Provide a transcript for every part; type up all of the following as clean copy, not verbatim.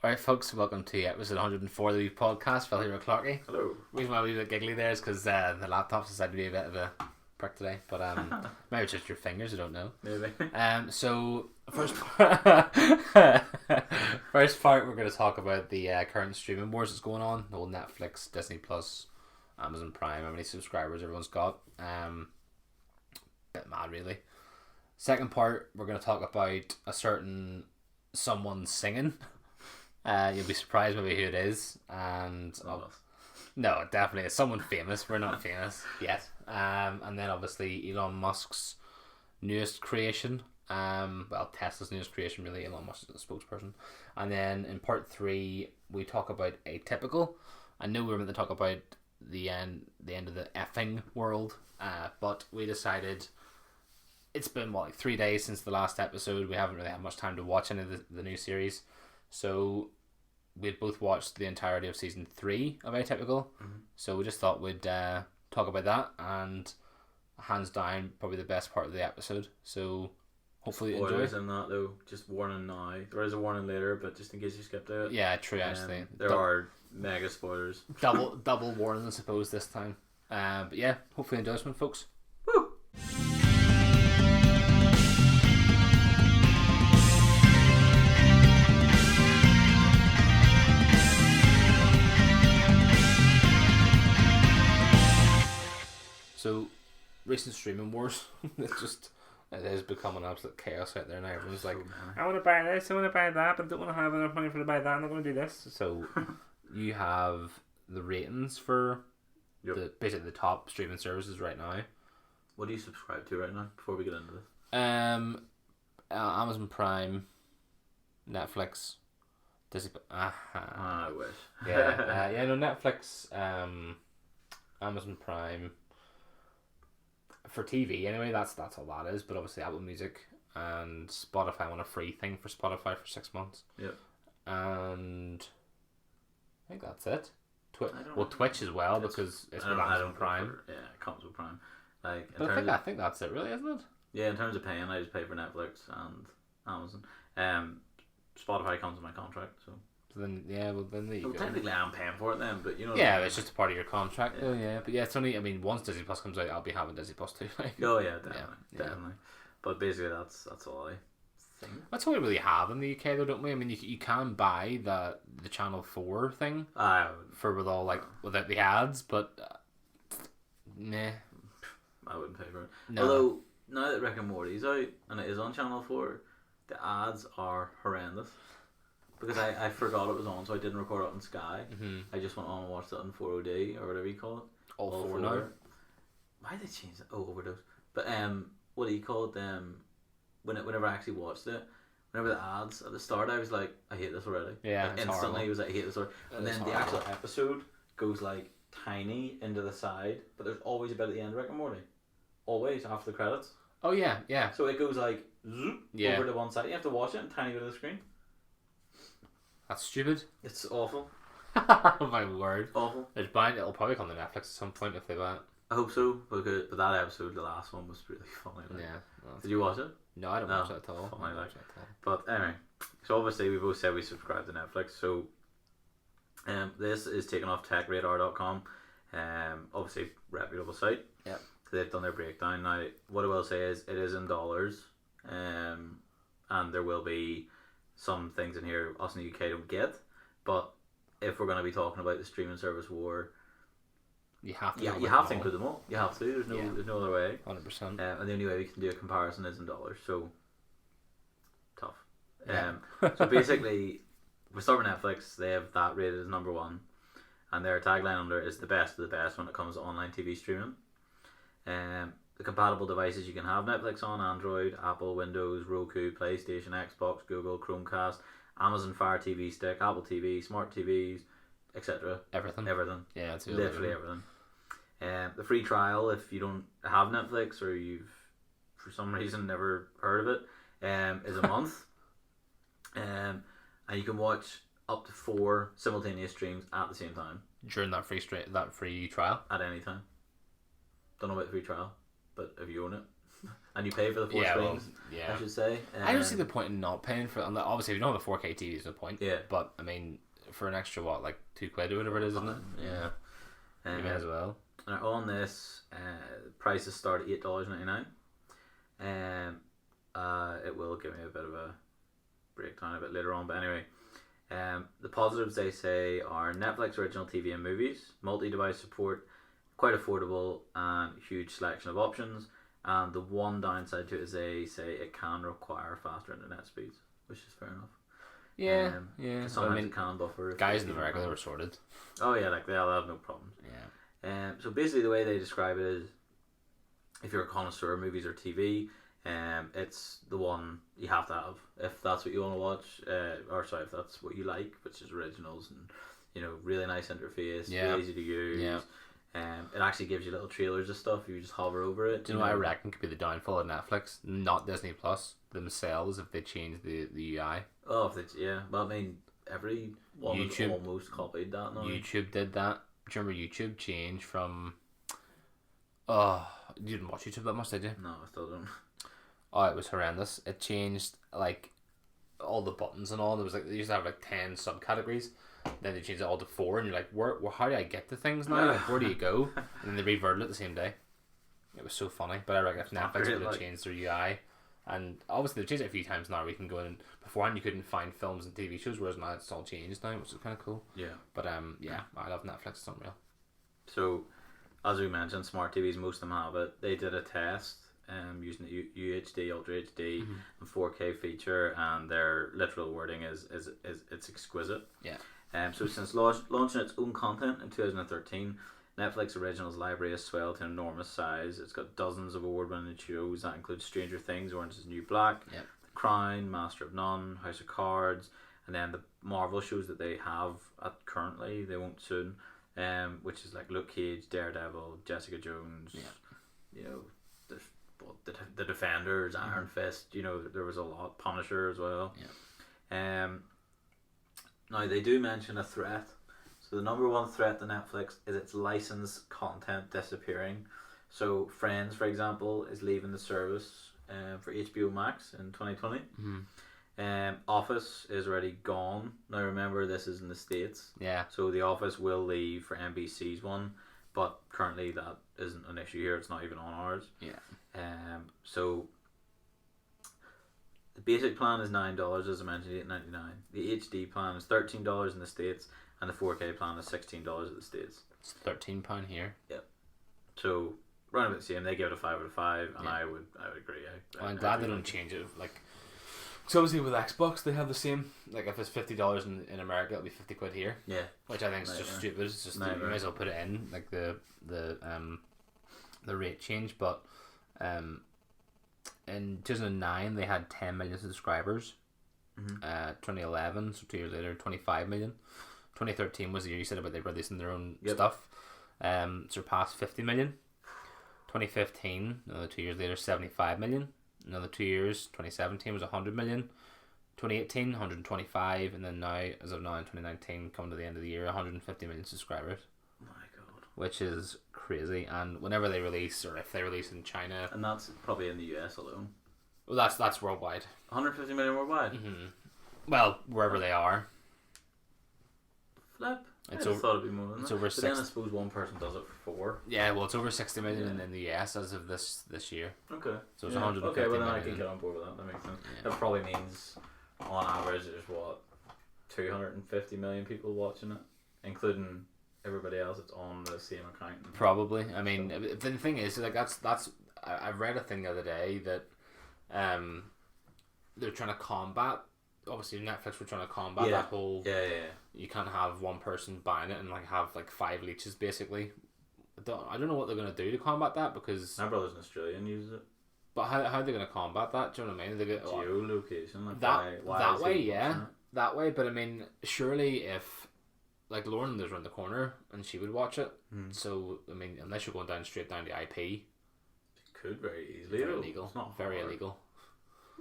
Alright folks, welcome to episode 104 of the podcast. Phil here with Clarky. Hello. The reason why we wit giggly there is because the laptop's decided to be a bit of a prick today. But maybe it's just your fingers, I don't know. Maybe. So first part we're going to talk about the current streaming wars that's going on. The old Netflix, Disney Plus, Amazon Prime, how many subscribers everyone's got. Bit mad really. Second part, we're going to talk about a certain someone singing. You'll be surprised maybe who it is, and no, definitely it's someone famous. We're not famous yet. And then obviously Elon Musk's newest creation. Well, Tesla's newest creation really. Elon Musk is the spokesperson. And then in part 3 we talk about Atypical. I know we were meant to talk about the end of the effing world, but we decided it's been like 3 days since the last episode. We haven't really had much time to watch any of the new series. So we'd both watched the entirety of season 3 of Atypical. So we just thought we'd talk about that, and hands down probably the best part of the episode. So hopefully you enjoy. Spoilers in that though. Just warning now. There is a warning later, but just in case you skipped it. Yeah, true. Actually, there are mega spoilers. double warning, I suppose, this time. But yeah, hopefully you enjoy this one, folks. Woo! So, recent streaming wars, it is becoming absolute chaos out there now. Everyone's like, I want to buy this, I want to buy that, but I don't want to have enough money to buy that, I'm not going to do this. So, you have the ratings for basically the top streaming services right now. What do you subscribe to right now, before we get into this? Amazon Prime, Netflix, Disney... I wish. Yeah, no, Netflix, Amazon Prime... For TV, anyway, that's all that is. But obviously, Apple Music and Spotify want a free thing for Spotify for 6 months. Yep. And I think that's it. Twitch as well, because it's with Amazon Prime. Yeah, it comes with Prime. Like, I think that's it, really, isn't it? Yeah, in terms of paying, I just pay for Netflix and Amazon. Spotify comes with my contract, so. Then there you go. Technically, I'm paying for it then, but you know. Yeah, it's just a part of your contract, though. Yeah, but yeah, it's only. I mean, once Disney Plus comes out, I'll be having Disney Plus too. Oh yeah, definitely. But basically, that's all I think. That's all we really have in the UK, though, don't we? I mean, you can buy the Channel 4 thing without the ads, but nah. I wouldn't pay for it. No. Although now that Rick and Morty's out and it is on Channel 4, the ads are horrendous. Because I forgot it was on, so I didn't record it on Sky. I just went on and watched it on 4OD or whatever you call it. All four now. Why did they change it? Oh, Overdose. But what do you call it? Whenever I actually watched it, whenever the ads at the start, I was like, I hate this already. Yeah, like, instantly, I was like, I hate this already. And then the actual episode goes like tiny into the side, but there's always a bit at the end of Rick and Morty. Always after the credits. Oh yeah. So it goes like zoop over to one side. You have to watch it in tiny bit of the screen. That's stupid. It's awful. Oh my word. Awful. It'll probably come to Netflix at some point if they want. I hope so, but that episode, the last one, was really funny. Like. Yeah. Did you watch it? No, I don't watch it at all. Funny, like. But anyway, so obviously we both said we subscribe to Netflix, so this is taken off techradar.com. Obviously reputable site. Yeah. They've done their breakdown. Now, what I will say is it is in dollars, and there will be some things in here us in the UK don't get, but if we're going to be talking about the streaming service war, you have to. You have to include them all. You have to. There's no other way. 100%. And the only way we can do a comparison is in dollars. So tough. Yeah. So basically, we start with Netflix. They have that rated as number 1, and their tagline under is the best of the best when it comes to online TV streaming. The compatible devices you can have Netflix on: Android, Apple, Windows, Roku, PlayStation, Xbox, Google, Chromecast, Amazon Fire TV Stick, Apple TV, Smart TVs, etc. Everything. Yeah, it's literally everything. The free trial, if you don't have Netflix or you've for some reason never heard of it, is a month. And you can watch up to 4 simultaneous streams at the same time during that free trial at any time. Don't know about the free trial, but if you own it, and you pay for the four screens. I should say. I don't see the point in not paying for. Obviously, if you don't have a 4K TV, there's no point. Yeah. But I mean, for an extra like £2 or whatever it is, isn't it? Yeah. You may as well. And on this, prices start at $8.99. It will give me a bit of a breakdown a bit later on, but anyway. The positives they say are Netflix original TV and movies, multi-device support, quite affordable, and huge selection of options. And the one downside to it is they say it can require faster internet speeds, which is fair enough. Yeah. Sometimes it can buffer. Guys in America, they were sorted. Oh yeah, like they'll have no problems. Yeah. So basically, the way they describe it is, if you're a connoisseur of movies or TV, it's the one you have to have if that's what you want to watch, if that's what you like, which is originals and really nice interface, really easy to use. It actually gives you little trailers of stuff. You just hover over it. Do you know what I reckon could be the downfall of Netflix? Not Disney Plus themselves if they change the UI. Oh, well, I mean, every one YouTube almost copied that now. YouTube did that. Do you remember YouTube changed from? Oh, you didn't watch YouTube that much, did you? No, I still don't. Oh, it was horrendous. It changed like all the buttons and all. There was they used to have 10 subcategories. Then they changed it all to 4, and you're like, how do I get to things now? Like, where do you go? And then they reverted it the same day. It was so funny. But I reckon if Netflix would have changed their UI, and obviously they've changed it a few times now. We can go in. Beforehand, you couldn't find films and TV shows, whereas now it's all changed now, which is kind of cool. Yeah. But I love Netflix. It's unreal. So, as we mentioned, smart TVs, most of them have it. They did a test using the UHD, Ultra HD, and 4K feature, and their literal wording is it's exquisite. Yeah. So since launching its own content in 2013, Netflix Originals library has swelled to an enormous size. It's got dozens of award-winning shows that include Stranger Things, Orange is the New Black, The Crown, Master of None, House of Cards, and then the Marvel shows that they have currently, they won't soon, which is like Luke Cage, Daredevil, Jessica Jones, the Defenders, Iron Fist, there was a lot, Punisher as well. Now, they do mention a threat. So the number one threat to Netflix is its licensed content disappearing. So Friends, for example, is leaving the service for HBO Max in 2020. Office is already gone. Now, remember, this is in the States. Yeah. So The Office will leave for NBC's one, but currently that isn't an issue here. It's not even on ours. Yeah. So the basic plan is $9, as I mentioned, $8.99. The HD plan is $13 in the States, and the 4K plan is $16 in the States. It's £13 here. Yep. So round about the same. They give it a 5 out of 5, and I would agree. I'm glad they don't change it. So obviously with Xbox they have the same. Like if it's $50 in America, it'll be £50 here. Yeah. Which I think is just stupid. It's just you may as well put it in like the rate change, but in 2009 they had 10 million subscribers. 2011, so 2 years later, 25 million. 2013 was the year you said about they releasing their own stuff. Surpassed 50 million. 2015, another 2 years later, 75 million. Another 2 years, 2017 was 100 million. 2018, 125, and then now, as of now in 2019, coming to the end of the year, 150 million subscribers. My God. Which is crazy. And whenever they release, or if they release in China, and that's probably in the US alone. Well, that's worldwide. 150 million worldwide. Well, wherever they are. Flip. I thought it'd be more than that. Over but then I suppose one person does it for 4. Yeah, well, it's over 60 million in the US as of this year. Okay. So it's 150 okay, well then million. I can get on board with that. That makes sense. Yeah. That probably means, on average, there's 250 million people watching it, including everybody else that's on the same account. Probably. I mean, the thing is, like that's. I read a thing the other day that, they're trying to combat. Obviously, Netflix were trying to combat that whole. Yeah. You can't have one person buying it and have 5 leeches basically. I don't know what they're gonna do to combat that because my brother's in Australia and uses it. But how are they gonna combat that? Do you know what I mean? They get geolocation. That way, yeah, that way. But I mean, surely if Lauren lives around the corner and she would watch it, so I mean, unless you're going straight down the IP, it could very easily. Very illegal. It's not very illegal.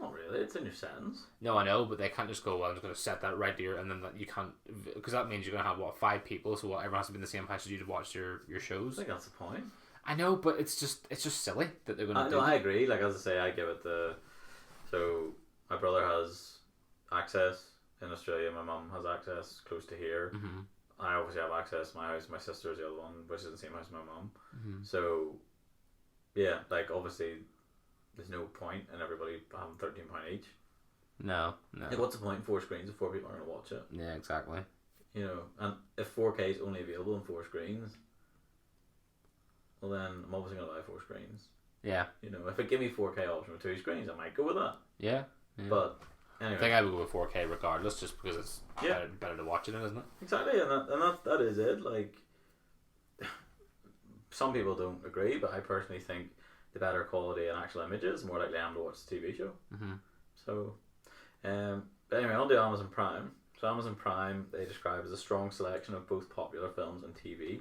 Not really. It's in your settings. No, I know, but they can't just go, well, I'm just going to set that right here, and then you can't, because that means you're going to have 5 people, so everyone has to be in the same house as you to watch your shows. I think that's the point. I know, but it's just silly that they're going to do. No, I agree. Like, as I say, I give it the. So my brother has access in Australia. My mum has access close to here. Mm-hmm. I obviously have access to my house. My sister's the other one, which is the same house as my mum. Mm-hmm. So, yeah, like obviously, there's no point in everybody having £13 each. No. Like, what's the point in 4 screens if 4 people are going to watch it? Yeah, exactly. You know, and if 4K is only available in 4 screens, well then I'm obviously going to buy 4 screens. Yeah. You know, if it give me 4K option with 2 screens, I might go with that. Yeah. But anyway, I think I would go with 4K regardless, just because it's better to watch it in, isn't it? Exactly, and that is it. Like, some people don't agree, but I personally think the better quality and actual images, the more likely I am to watch the TV show. Mm-hmm. So, but anyway, on to Amazon Prime. So Amazon Prime, they describe as a strong selection of both popular films and TV.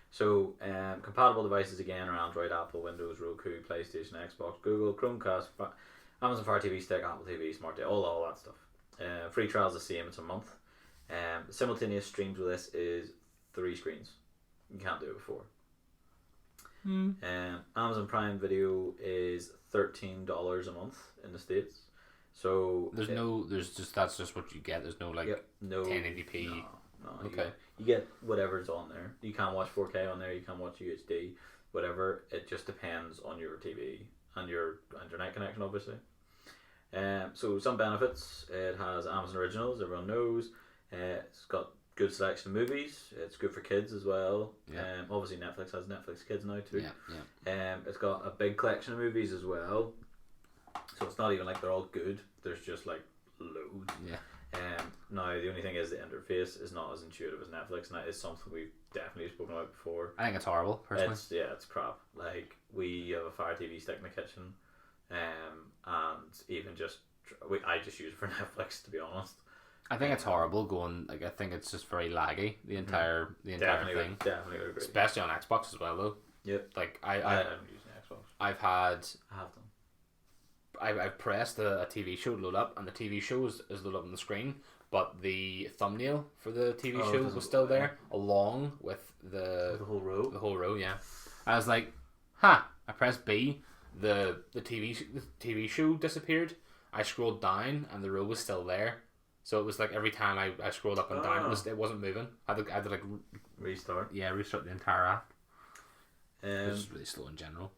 So, compatible devices again are Android, Apple, Windows, Roku, PlayStation, Xbox, Google, Chromecast, Amazon Fire TV Stick, Apple TV, Smart TV, all that stuff. Free trial's the same, it's a month. Simultaneous streams with this is 3 screens. You can't do it before. Amazon Prime Video is $13 a month in the States. So that's just what you get. There's no like 1080p. No. Okay. You get whatever's on there. You can watch 4K on there. You can watch UHD, whatever. It just depends on your TV and your internet connection, obviously. So some benefits. It has Amazon Originals. Everyone knows. It's got good selection of movies. It's good for kids as well. Yeah. Obviously Netflix has Netflix Kids now too. Yeah. It's got a big collection of movies as well. So it's not even like they're all good. There's just like loads. Yeah. Now the only thing is the interface is not as intuitive as Netflix, and that is something we've definitely spoken about before. I think it's horrible, personally. It's crap. Like, we have a Fire TV stick in the kitchen, and even just I just use it for Netflix, to be honest. I think it's horrible going. Like, I think it's just very laggy. The entire thing. Definitely would agree. Especially on Xbox as well, though. Yep. Like I haven't used an Xbox. I have done. I've pressed a TV show to load up, and the TV show is loaded up on the screen, but the thumbnail for the TV show was still there, along with the whole row. The whole row, yeah. I was like, I pressed B, the TV show disappeared. I scrolled down, and the row was still there. So it was like every time I scrolled up and down, it wasn't moving. I had to like restart. Yeah, restart the entire app. It was Um, just really slow in general.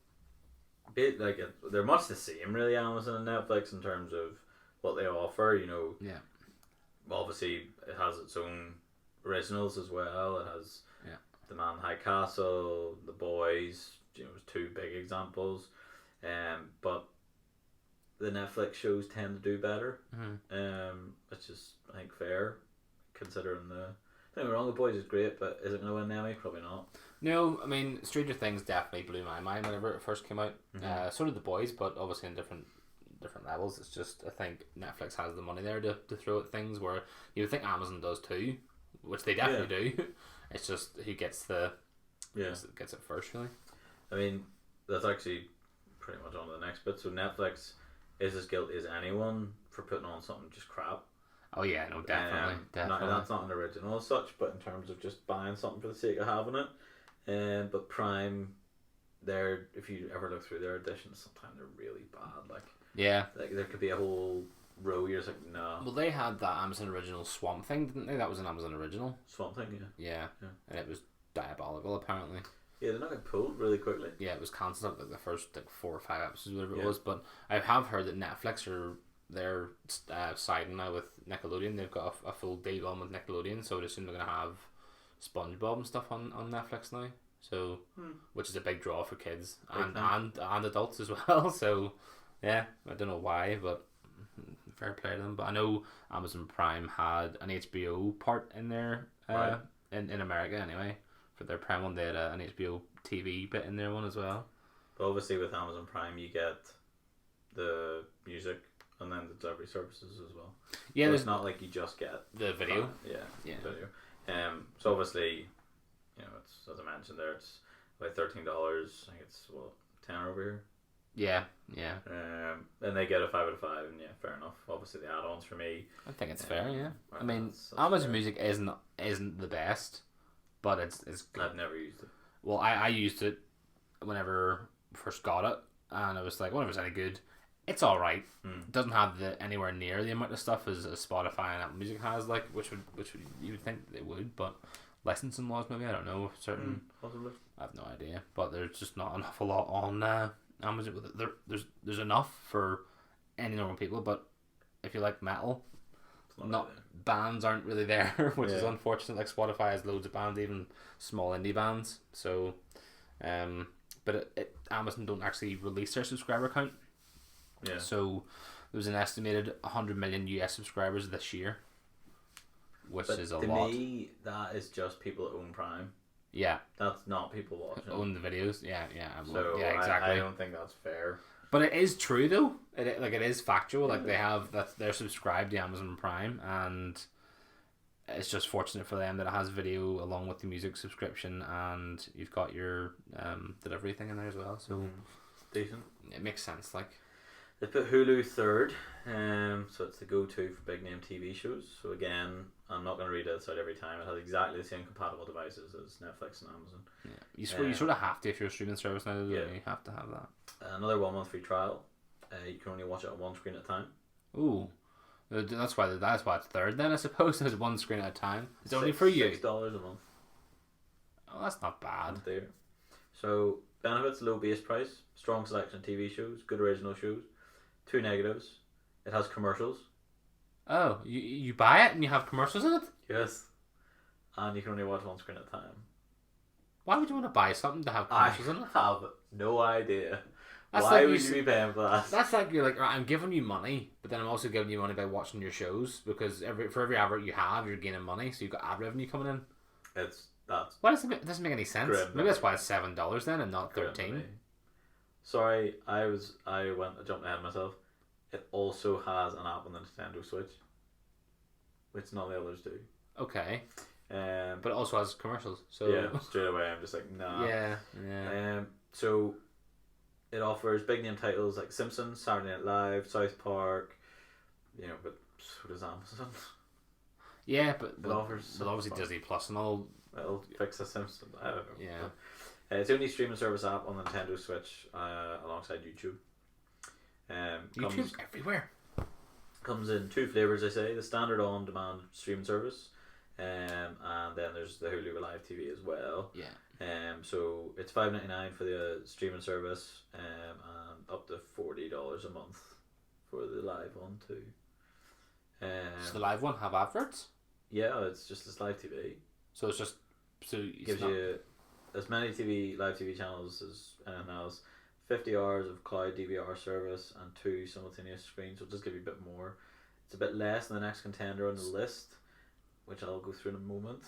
They're much the same, really, Amazon and Netflix, in terms of what they offer. You know, Yeah. obviously it has its own originals as well. It has Yeah. The Man in High Castle, The Boys. You know, 2 big examples. But the Netflix shows tend to do better. Mm-hmm. Which is, I think, fair, considering the. Don't get me wrong, The Boys is great, but is it going to win an Emmy? Probably not. No, I mean, Stranger Things definitely blew my mind whenever it first came out. Mm-hmm. So did The Boys, but obviously in different levels. It's just, I think Netflix has the money there to throw at things where you would think Amazon does too, which they definitely do. It's just who gets gets it first, really. I mean, that's actually pretty much on to the next bit. So Netflix is as guilty as anyone for putting on something just crap. Oh yeah, no, definitely. That's not an original as such, but in terms of just buying something for the sake of having it. But Prime, if you ever look through their editions, sometimes they're really bad. Like there could be a whole row. You're just like, no. Well, they had that Amazon original Swamp Thing, didn't they? That was an Amazon original. Swamp Thing, yeah. And it was diabolical, apparently. Yeah, they're not getting pulled really quickly. Yeah, it was cancelled at like the first 4 or 5 episodes, whatever it was. But I have heard that Netflix they're siding now with Nickelodeon. They've got a full deal on with Nickelodeon, so I assume they're gonna have SpongeBob and stuff on Netflix now. So, which is a big draw for kids and adults as well. So, yeah, I don't know why, but fair play to them. But I know Amazon Prime had an HBO part in there, in America anyway. For their Prime one, they had an HBO TV bit in their one as well. But obviously with Amazon Prime, you get the music and then the delivery services as well. Yeah, so it's not like you just get the video. Video. So obviously, you know, it's, as I mentioned there, it's about $13. I think it's $10 over here. Yeah. And they get a 5 out of 5, and yeah, fair enough. Obviously the add-ons for me. I think it's fair. Yeah. I mean, Amazon Music isn't the best, but it's good. I've never used it. Well, I used it whenever we first got it, and I was like, whenever it's any good, it's all right. It doesn't have the anywhere near the amount of stuff as Spotify and Apple Music has, like which would you would think they would, but licensing laws maybe, I don't know, certain Possibly. I have no idea, but there's just not an awful lot on Amazon. There's enough for any normal people, but if you like metal, not bands aren't really there, which is unfortunate. Like Spotify has loads of bands, even small indie bands. So, but Amazon don't actually release their subscriber count. Yeah. So there was an estimated 100 million US subscribers this year, which is a lot. To me, that is just people that own Prime. Yeah. That's not people watching. Own the videos. Yeah. So yeah, exactly. I don't think that's fair. But it is true though. It is factual. Like they're subscribed to Amazon Prime, and it's just fortunate for them that it has video along with the music subscription, and you've got your delivery thing in there as well. So decent. It makes sense. Like they put Hulu third, so it's the go-to for big name TV shows. So again, I'm not going to read this out every time. It has exactly the same compatible devices as Netflix and Amazon. Yeah, you sort of have to if you're a streaming service now. Yeah, you have to have that. Another 1 month free trial. You can only watch it on one screen at a time. Ooh, that's why it's third then. I suppose there's one screen at a time. It's only for you. $6 a month. Oh, that's not bad. There. So benefits: low base price, strong selection of TV shows, good original shows. 2 negatives: it has commercials. Oh, you buy it and you have commercials in it? Yes. And you can only watch one screen at a time. Why would you want to buy something to have commercials in it? I have no idea. That's Why like would you be paying for that? That's like you're like, I'm giving you money, but then I'm also giving you money by watching your shows, because for every advert you have, you're gaining money, so you've got ad revenue coming in. Why doesn't make any sense? Grim, maybe that's why it's $7 then and not 13. Sorry, I jumped ahead of myself. It also has an app on the Nintendo Switch, which none of the others do. Okay. But it also has commercials. So yeah, straight away I'm just like, nah. Yeah. So it offers big name titles like Simpsons, Saturday Night Live, South Park, but so does Amazon. Yeah, but offers obviously Disney Plus and all. It'll fix the Simpsons. I don't know. Yeah. But, it's the only streaming service app on the Nintendo Switch alongside YouTube. YouTube's everywhere. Comes in 2 flavors, I say. The standard on-demand streaming service, and then there's the Hulu Live TV as well. Yeah. So it's $5.99 for the streaming service, and up to $40 a month for the live one too. Does the live one have adverts? Yeah, it's just this live TV. So it's just gives you as many live TV channels as anything else. 50 hours of cloud DVR service and 2 simultaneous screens. So it'll just give you a bit more. It's a bit less than the next contender on the list, which I'll go through in a moment,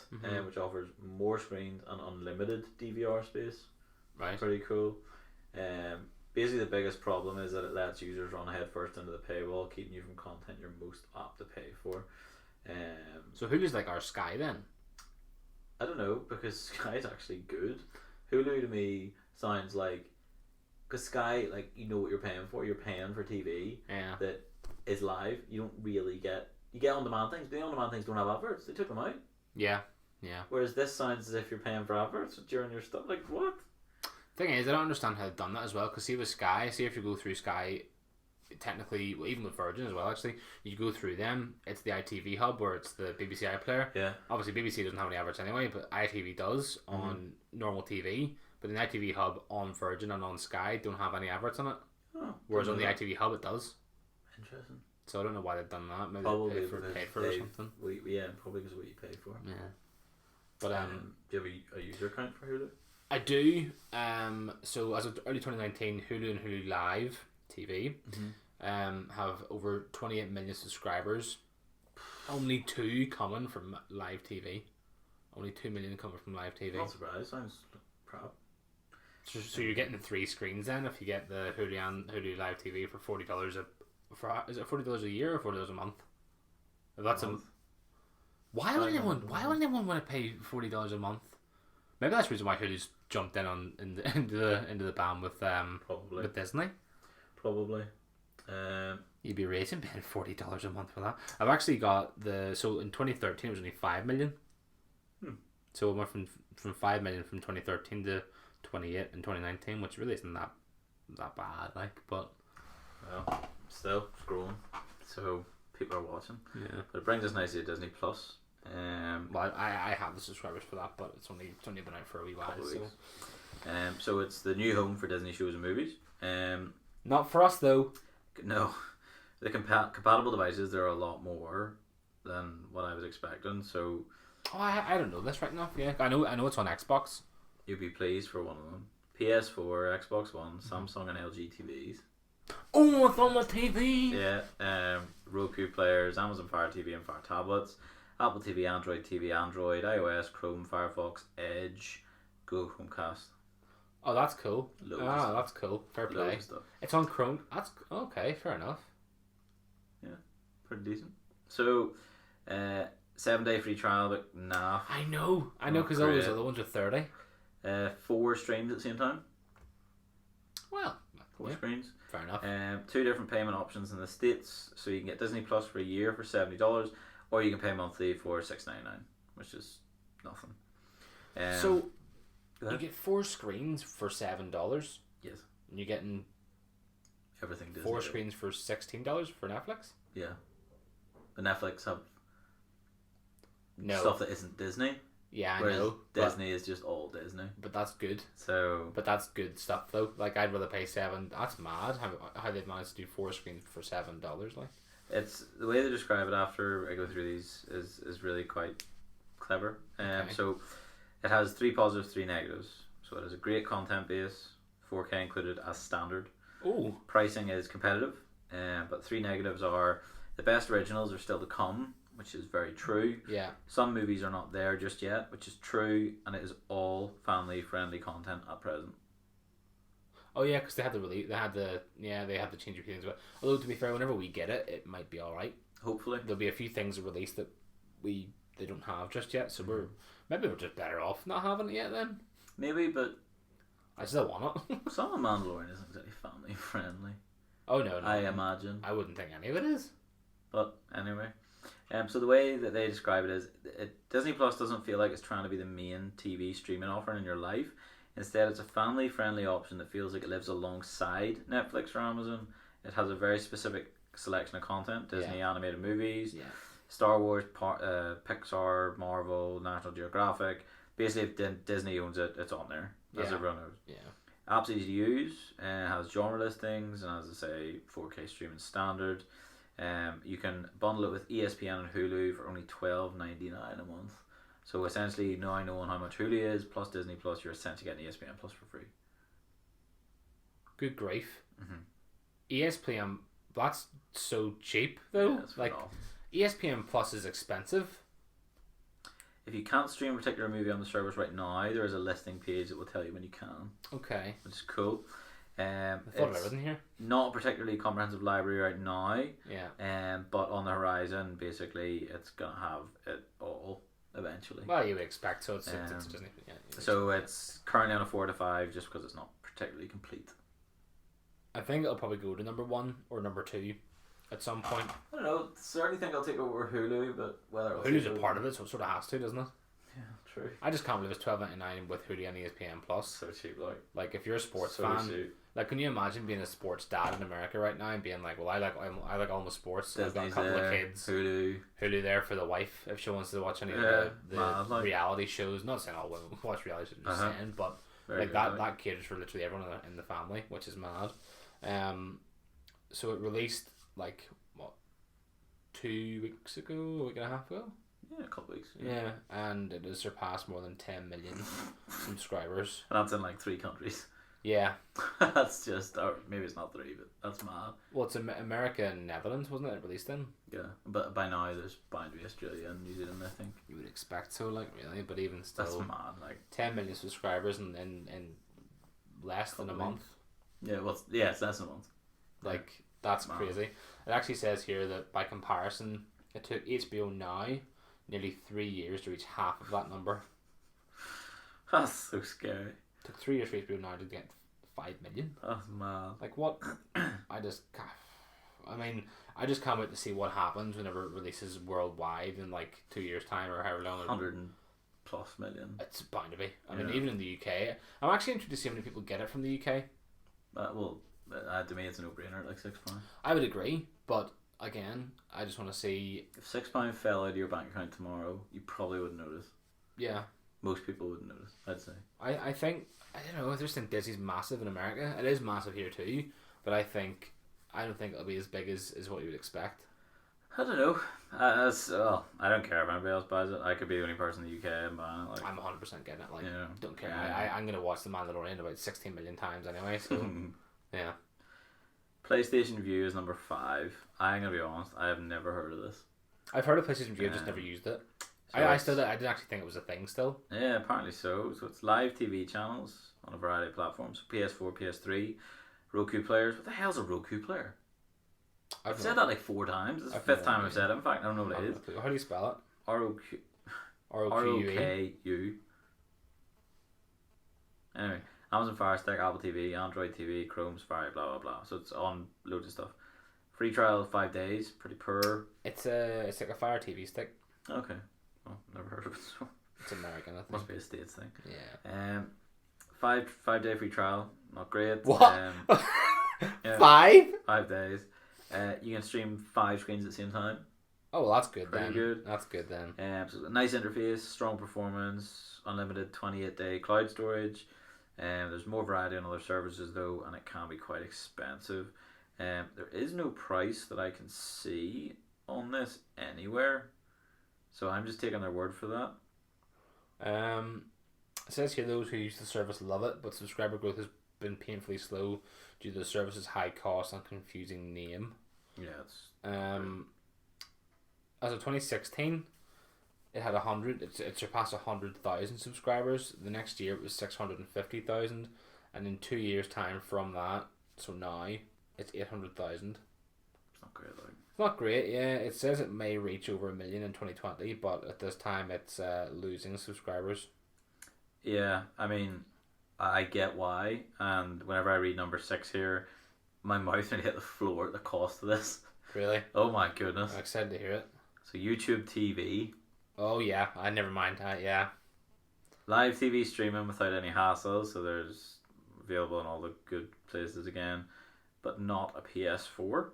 which offers more screens and unlimited DVR space. Right. Pretty cool. Basically the biggest problem is that it lets users run headfirst into the paywall, keeping you from content you're most apt to pay for. So Hulu's like our Sky then? I don't know, because Sky is actually good. Hulu to me sounds like, because Sky, like, you know what you're paying for. You're paying for TV that is live. You don't really you get on-demand things, but the on-demand things don't have adverts. They took them out. Yeah. Whereas this sounds as if you're paying for adverts during your stuff. Like, what? Thing is, I don't understand how they've done that as well, because see with Sky, if you go through Sky, technically, even with Virgin as well, actually, you go through them, it's the ITV hub where it's the BBC iPlayer. Yeah. Obviously BBC doesn't have any adverts anyway, but ITV does on normal TV, but the ITV hub on Virgin and on Sky don't have any adverts on it. Oh, whereas on the ITV hub it does. Interesting. So I don't know why they've done that. Maybe probably they paid for it or something. Probably because of what you pay for. Yeah. But do you have a user account for Hulu? I do. So as of early 2019, Hulu and Hulu Live TV have over 28 million subscribers. Only 2 coming from live TV. Only 2 million coming from live TV. Not surprised. Sounds crap. So you're getting the 3 screens then if you get the Hulu and Hulu Live TV for $40 is it $40 a year or $40 a month? If that's a month. Why would anyone want to pay $40 a month? Maybe that's the reason why Hulu's jumped in into the band with probably with Disney. Probably. You'd be racing paying $40 a month for that. I've actually got so in 2013 it was only 5 million. So it went from 5 million from 2013 to 28 in 2019, which really isn't that bad, like, but well, still it's growing, so people are watching. Yeah. But it brings us nicely to Disney Plus. Well, I have the subscribers for that, but it's only been out for a wee while. So it's the new home for Disney shows and movies. Not for us though. No, the compatible devices, there are a lot more than what I was expecting. So I don't know this right now. Yeah, I know it's on Xbox. You'd be pleased for one of them. PS4, Xbox One, Samsung and LG TVs. Oh, it's on my TV. Yeah, Roku players, Amazon Fire TV and Fire tablets, Apple TV, Android TV, Android, iOS, Chrome, Firefox, Edge, Google Chromecast. Oh, that's cool. Loads That's cool. Fair play. Stuff. It's on Chrome. That's okay. Fair enough. Yeah, pretty decent. So, 7-day free trial, but nah. I know, because all those other ones are 30. 4 streams at the same time. Well, 4 screens. Fair enough. 2 different payment options in the States. So you can get Disney Plus for a year for $70, or you can pay monthly for $6.99, which is nothing. So you get 4 screens for $7. Yes. And you're getting everything Disney. 4 screens for $16 for Netflix. Yeah. But Netflix have no stuff that isn't Disney. Yeah, I whereas know. Disney is just all Disney. But that's good. But that's good stuff though. Like, I'd rather pay $7. That's mad how they've managed to do 4 screens for $7. Like, it's the way they describe it after I go through these is really quite clever. Okay. So it has 3 positives, 3 negatives. So it has a great content base, 4K included as standard. Ooh. Pricing is competitive, but 3 negatives are the best originals are still to come, which is very true. Yeah. Some movies are not there just yet, which is true, and it is all family-friendly content at present. Oh yeah, because they had to change a few things. But although, to be fair, whenever we get it, it might be all right. Hopefully, there'll be a few things released that they don't have just yet. So we're just better off not having it yet then. Maybe, but I still want it. Some of Mandalorian isn't exactly family-friendly. Oh no, I imagine. I wouldn't think any of it is. But anyway, so the way that they describe it is, Disney Plus doesn't feel like it's trying to be the main TV streaming offering in your life. Instead, it's a family-friendly option that feels like it lives alongside Netflix or Amazon. It has a very specific selection of content: Disney animated movies, Star Wars, Pixar, Marvel, National Geographic. Basically, if Disney owns it, it's on there, as everyone knows. Yeah. Apps easy to use, has genre listings, and as I say, 4K streaming standard. You can bundle it with ESPN and Hulu for only $12.99 a month. So essentially, now knowing how much Hulu is plus Disney Plus, you're essentially getting ESPN Plus for free. Good grief. ESPN, that's so cheap though. Yeah, like ESPN Plus is expensive. If you can't stream a particular movie on the service right now, there is a listing page that will tell you when you can. Okay. Which is cool. I thought of everything here. Not a particularly comprehensive library right now. Yeah. But on the horizon, basically, it's gonna have it all eventually. Well, you would expect so. It's Disney. Yeah. So it's currently on a 4 to 5, just because it's not particularly complete. I think it'll probably go to number 1 or number 2 at some point. I don't know. Certainly think I'll take over Hulu, but whether Hulu's a part of it, so it sort of has to, doesn't it? Yeah, true. I just can't believe it's $12.99 with Hulu and ESPN Plus. So cheap, like if you're a sports fan, cheap. Like, can you imagine being a sports dad in America right now and being like, well, I like all my sports. Disney's I've got a couple of kids. Hulu there for the wife if she wants to watch any of the reality shows. Not saying all women watch reality shows, saying, but very like that caters for literally everyone in the family, which is mad. So it released like what, 2 weeks ago, a week and a half ago. Yeah, a couple weeks. Yeah, and it has surpassed more than 10 million subscribers. And that's in like 3 countries. Yeah. That's just, or maybe it's not 3, but that's mad. Well, it's America and Netherlands, wasn't it, released in? Yeah, but by now there's bound to be Australia and New Zealand, I think. You would expect so, like, really, but even still. That's mad, like. 10 million subscribers in less than a month. Yeah, well, it's less than a month. Like, that's crazy. It actually says here that by comparison, it took HBO Now nearly 3 years to reach half of that number. That's so scary. It took 3 years for HBO Now to get 5 million. That's mad. Like, what? I just can't wait to see what happens whenever it releases worldwide in like 2 years' time or however long. 100 plus million. It's bound to be. I mean, even in the UK, I'm actually interested to see how many people get it from the UK. To me, it's a no-brainer at like £6. I would agree, but again, I just want to see if £6 fell out of your bank account tomorrow, you probably wouldn't notice. Yeah, most people wouldn't notice. I'd say. I think I don't know. I just think Disney's massive in America. It is massive here too, but I don't think it'll be as big as what you would expect. I don't know. I don't care if anybody else buys it. I could be the only person in the UK and buying it. Like, I'm 100% getting it. Like, don't care. Yeah. I'm gonna watch The Mandalorian about 16 million times anyway. So, yeah. PlayStation View is number 5. I'm gonna be honest. I have never heard of this. I've heard of PlayStation View. I've just never used it. So I didn't actually think it was a thing still. Yeah, apparently so. So it's live TV channels on a variety of platforms: PS4, PS3, Roku players. What the hell's a Roku player? I've said that like 4 times. This is the 5th time I've said it. In fact, I don't know what it is. How do you spell it? ROKU. Anyway, Amazon Fire Stick, Apple TV, Android TV, Chrome, Safari, blah blah blah. So it's on loads of stuff. Free trial 5 days. Pretty poor. It's like a Fire TV stick. Okay. Well, never heard of it. So. It's American, I think. Must be a States thing. Yeah. 5-day free trial. Not great. What? Yeah, 5? 5 days. You can stream 5 screens at the same time. Oh, well, that's good Pretty then. good. That's good then. So a nice interface, strong performance, unlimited 28-day cloud storage. There's more variety on other services though, and it can be quite expensive. There is no price that I can see on this anywhere, so I'm just taking their word for that. It says here those who use the service love it, but subscriber growth has been painfully slow due to the service's high cost and confusing name. Yeah, it's as of 2016, it had 100. It surpassed 100,000 subscribers. The next year it was 650,000, and in 2 years' time from that, so now it's 800,000. It's not great, like. It's not great. Yeah, it says it may reach over 1 million in 2020, but at this time it's losing subscribers. Yeah, I mean, I get why, and whenever I read number 6 here, my mouth nearly hit the floor at the cost of this. Really? Oh my goodness. I'm excited to hear it. So YouTube TV. Oh yeah, I never mind that, yeah. Live TV streaming without any hassle, so there's available in all the good places again, but not a PS4.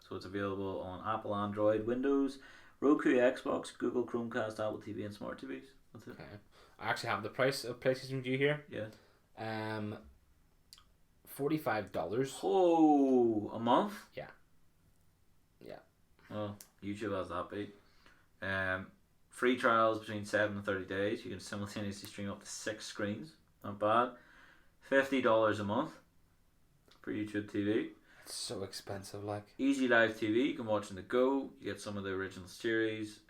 So it's available on Apple, Android, Windows, Roku, Xbox, Google Chromecast, Apple TV, and Smart TVs. That's it. Okay. I actually have the price of PlayStation View here. Yeah. $45. Oh, a month? Yeah. Yeah. Well, YouTube has that beat. Free trials between 7 and 30 days. You can simultaneously stream up to 6 screens. Not bad. $50 a month for YouTube TV. It's so expensive, like. Easy Live TV. You can watch on the go. You get some of the original series.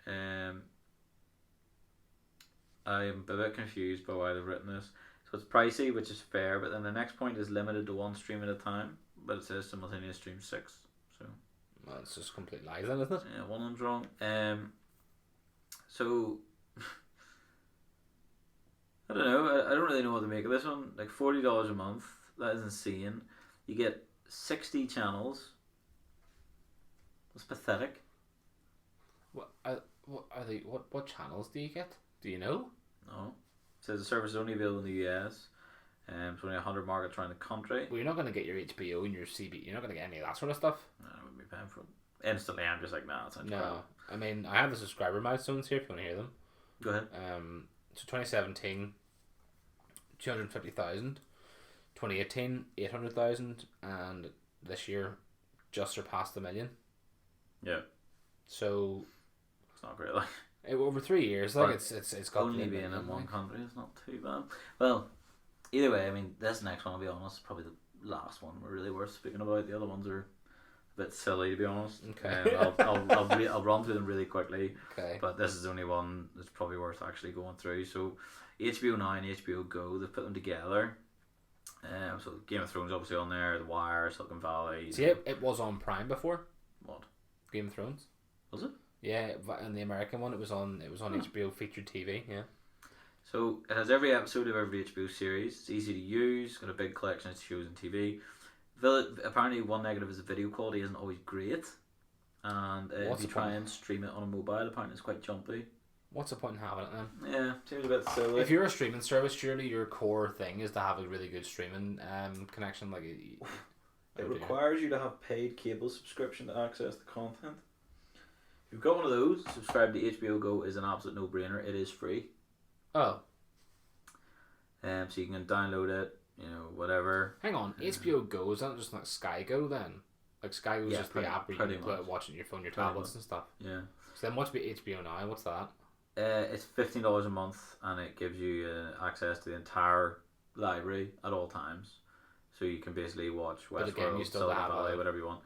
I am a bit confused by why they've written this. So it's pricey, which is fair, but then the next point is limited to 1 stream at a time. But it says simultaneous stream 6. So. Well, it's just complete lies then, isn't it? Yeah, one of them's wrong. So I don't know. I don't really know what to make of this one. Like $40 a month. That is insane. You get 60 channels. That's pathetic. What are they? What channels do you get? Do you know? No. It says the service is only available in the US. It's only 100 markets around the country. Well, you're not going to get your HBO and your CB. You're not going to get any of that sort of stuff. No, I wouldn't be paying for it. Instantly, I'm just like, nah, that sounds No. crap. I mean, I have the subscriber milestones here if you want to hear them. Go ahead. So 2017, 250,000. 2018, 800,000. And this year, just surpassed 1 million. Yeah. So it's not great, like. Over 3 years, like it's got only being in one country is not too bad. Well, either way, I mean, this next one, I'll be honest, is probably the last one we're really worth speaking about. The other ones are a bit silly, to be honest. Okay. I'll run through them really quickly. Okay. But this is the only one that's probably worth actually going through. So HBO Now and HBO Go, they've put them together. So Game of Thrones obviously on there, The Wire, Silicon Valley. See, it was on Prime before. What? Game of Thrones. Was it? Yeah, and the American one, it was on HBO featured TV. Yeah. So it has every episode of every HBO series. It's easy to use. Got a big collection of shows and TV. Apparently, one negative is the video quality isn't always great, and if you try and stream it on a mobile, apparently it's quite jumpy. What's the point in having it then? Yeah, seems a bit silly. If you're a streaming service, surely your core thing is to have a really good streaming connection. Like it requires you to have paid cable subscription to access the content. If you've got one of those, subscribe to HBO Go is an absolute no-brainer. It is free. Oh. So you can download it, whatever. Hang on, HBO Go, is that just like Sky Go then? Like Sky Go is just the app where you can watch it on your phone, your tablets and stuff. Yeah. So then what's about HBO Now? What's that? It's $15 a month, and it gives you access to the entire library at all times. So you can basically watch Westworld, Silicon Valley, whatever you want.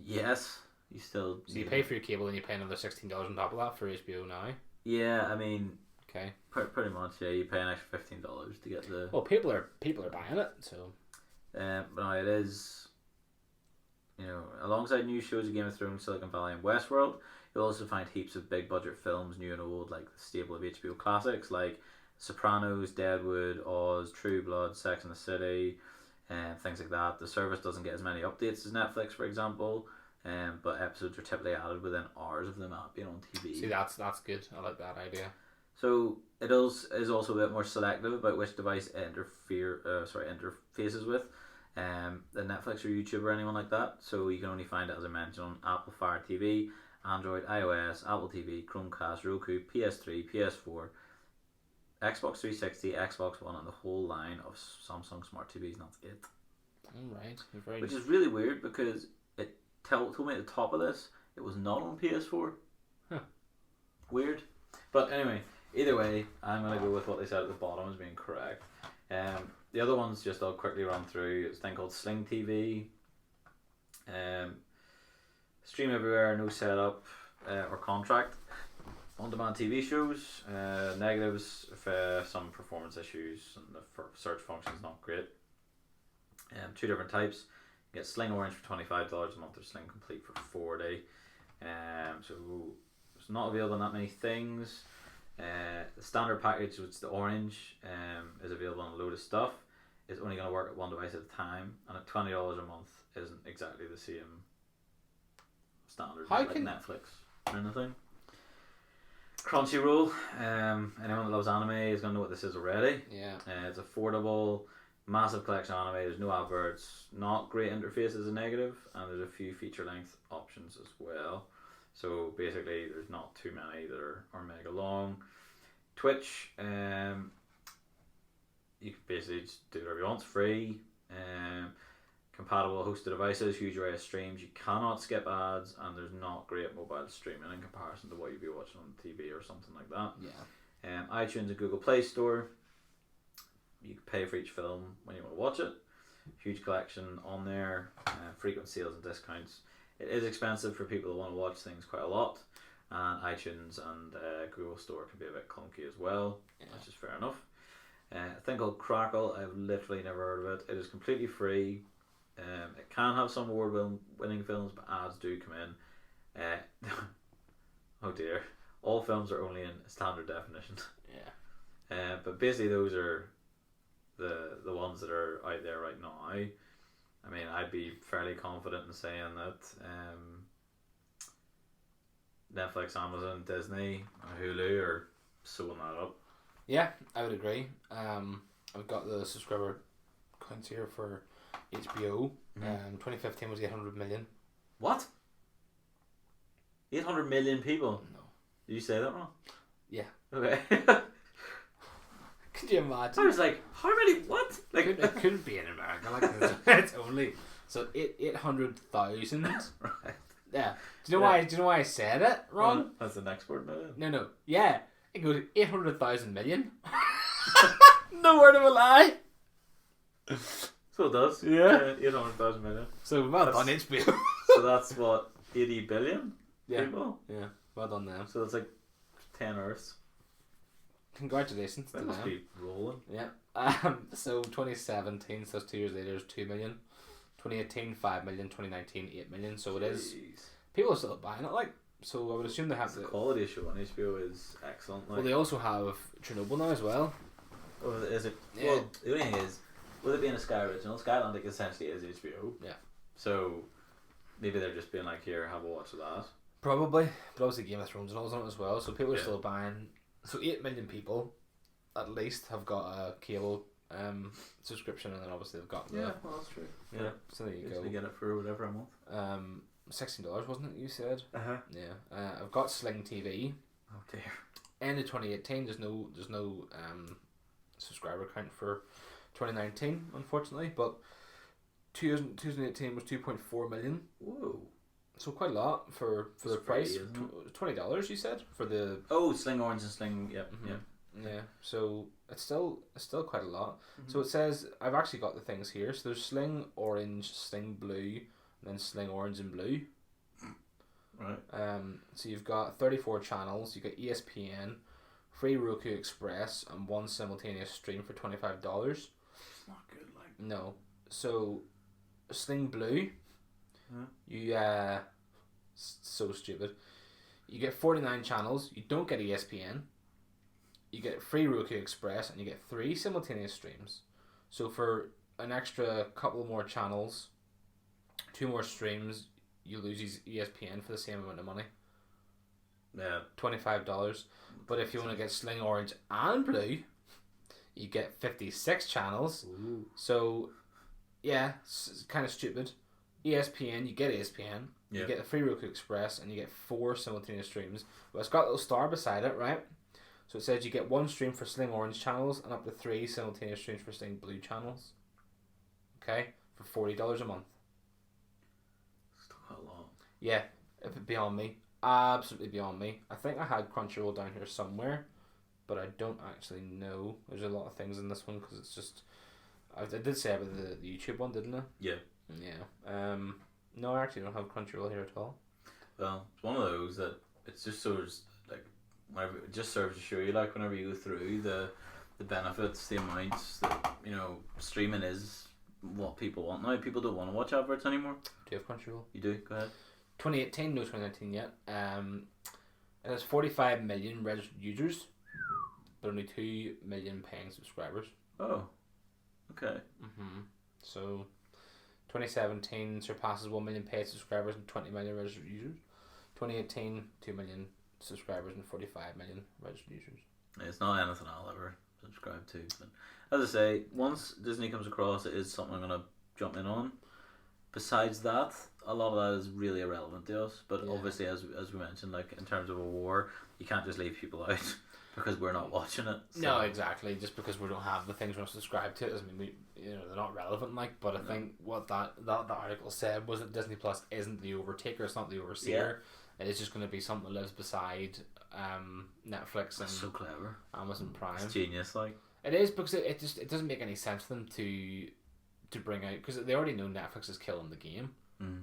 Yes, you still. So you pay for your cable and you pay another $16 on top of that for HBO Now. Yeah, I mean. Okay. Pretty much, yeah. You pay an extra $15 to get the. Well, people are buying it, so. But no, it is. Alongside new shows of Game of Thrones, Silicon Valley, and Westworld, you'll also find heaps of big budget films, new and old, like the stable of HBO classics like Sopranos, Deadwood, Oz, True Blood, Sex and the City, and things like that. The service doesn't get as many updates as Netflix, for example, but episodes are typically added within hours of them being on TV. See, that's good. I like that idea. So it is also a bit more selective about which device it interfaces with. Than Netflix or YouTube or anyone like that. So you can only find it, as I mentioned, on Apple Fire TV, Android, iOS, Apple TV, Chromecast, Roku, PS3, PS4, Xbox 360, Xbox One, and the whole line of Samsung Smart TVs. And that's it. Alright. Which is really weird because it told me at the top of this it was not on PS4. Huh. Weird. But anyway, either way, I'm going to go with what they said at the bottom as being correct. The other ones, just I'll quickly run through. It's a thing called Sling TV. Stream everywhere, no setup or contract. On-demand TV shows. Negatives, some performance issues, and the search function is not great. Two different types. You get Sling Orange for $25 a month or Sling Complete for $40. So it's not available on that many things. The standard package, which is the orange, is available on a load of stuff. It's only going to work at one device at a time, and at $20 a month isn't exactly the same standard as like Netflix or anything. Crunchyroll, anyone that loves anime is going to know what this is already. Yeah. It's affordable, massive collection of anime. There's no adverts, not great interface is a negative, and there's a few feature length options as well. So basically, there's not too many that are mega long. Twitch, you can basically just do whatever you want. It's free. Compatible hosted devices, huge array of streams. You cannot skip ads, and there's not great mobile streaming in comparison to what you'd be watching on TV or something like that. Yeah. iTunes and Google Play Store. You can pay for each film when you want to watch it. Huge collection on there. Frequent sales and discounts. It is expensive for people that want to watch things quite a lot, and iTunes and Google Store can be a bit clunky as well, which is fair enough. A thing called Crackle, I've literally never heard of it. It is completely free. It can have some award-winning films, but ads do come in. Oh dear, all films are only in standard definition. Yeah. But basically those are the ones that are out there right now. I mean, I'd be fairly confident in saying that Netflix, Amazon, Disney, and Hulu are sewing that up. Yeah, I would agree. I've got the subscriber counts here for HBO. 2015 was 800 million. What? 800 million people? No. Did you say that wrong? Yeah. Okay. Could you imagine? I was like, how many? What? Like, it couldn't be in America. Like it's only so 800,000. Right. Yeah. Do you know why I said it wrong? Well, that's the next word, no. No. Yeah. It goes 800,000 million. No word of a lie. So it does. Yeah. 800,000 million. So well done, HBO. So that's what, 80 billion people? Yeah. Well done them. So that's like 10 Earths. Congratulations to them. That must be rolling. Yeah. So 2017, so that's 2 years later, is 2 million. 2018, 5 million. 2019, 8 million. So it is. People are still buying it, like. So I would assume they have the quality show on HBO is excellent. Like. Well, they also have Chernobyl now as well. Oh, is it? Yeah. Well, the only thing is, with it being a Sky original, Skylandic essentially is HBO. Yeah. So maybe they're just being like, here, have a watch of that. Probably, but obviously Game of Thrones and all on it as well. So people are Yeah. still buying. So 8 million people, at least, have got a cable subscription, and then obviously they've got the well, that's true. yeah. So there you go. You get it for whatever a month. $16, wasn't it? You said. Uh-huh. Yeah. I've got Sling TV. Oh dear. End of 2018. There's no subscriber count for 2019, unfortunately, but 2018 was 2.4 million. Whoa. So quite a lot for the price. $20, you said, for the Sling Orange and Sling. Yep. Mhm. Yeah. Yeah, so it's still quite a lot. So it says, I've actually got the things here. So there's Sling Orange, Sling Blue, and then Sling Orange and Blue. Right. So you've got 34 channels. You got ESPN, free Roku Express, and one simultaneous stream for $25. It's not good, like. No, so Sling Blue, you so stupid. You get 49 channels. You don't get ESPN. You get free Roku Express, and you get 3 simultaneous streams. So for an extra couple more channels, 2 more streams, you lose ESPN for the same amount of money. Yeah. $25. But if you want to get Sling Orange and Blue, you get 56 channels. Ooh. So, yeah, it's kind of stupid. ESPN, you get ESPN. Yeah. You get the free Roku Express, and you get 4 simultaneous streams. But it's got a little star beside it, right? So it says you get 1 stream for Sling Orange channels and up to 3 simultaneous streams for Sling Blue channels. Okay? For $40 a month. Still quite a lot. Yeah, if it beyond me. Absolutely beyond me. I think I had Crunchyroll down here somewhere, but I don't actually know. There's a lot of things in this one because it's just... I did say about the YouTube one, didn't I? Yeah. Yeah. No, I actually don't have Crunchyroll here at all. Well, it's one of those that it's just sort of like whenever it just serves to show you, like, whenever you go through the benefits, the amounts that, you know, streaming is what people want now. People don't want to watch adverts anymore. Do you have Crunchyroll? You do? Go ahead. 2018, no 2019 yet. It has 45 million registered users, but only 2 million paying subscribers. Oh, okay. So 2017 surpasses 1 million paid subscribers and 20 million registered users. 2018, 2 million subscribers and 45 million registered users. It's not anything I'll ever subscribe to, but as I say, once Disney comes across, it is something I'm going to jump in on. Besides that, a lot of that is really irrelevant to us, but obviously, as we mentioned, like, in terms of a war, you can't just leave people out because we're not watching it. So. No, exactly. Just because we don't have the things we're not subscribed to doesn't mean they're not relevant. Like, but I think what that article said was that Disney Plus isn't the overtaker. It's not the overseer. Yeah. It is just going to be something that lives beside Netflix and so clever. Amazon Prime. It's genius, like. It is, because it doesn't make any sense for them to bring out, because they already know Netflix is killing the game.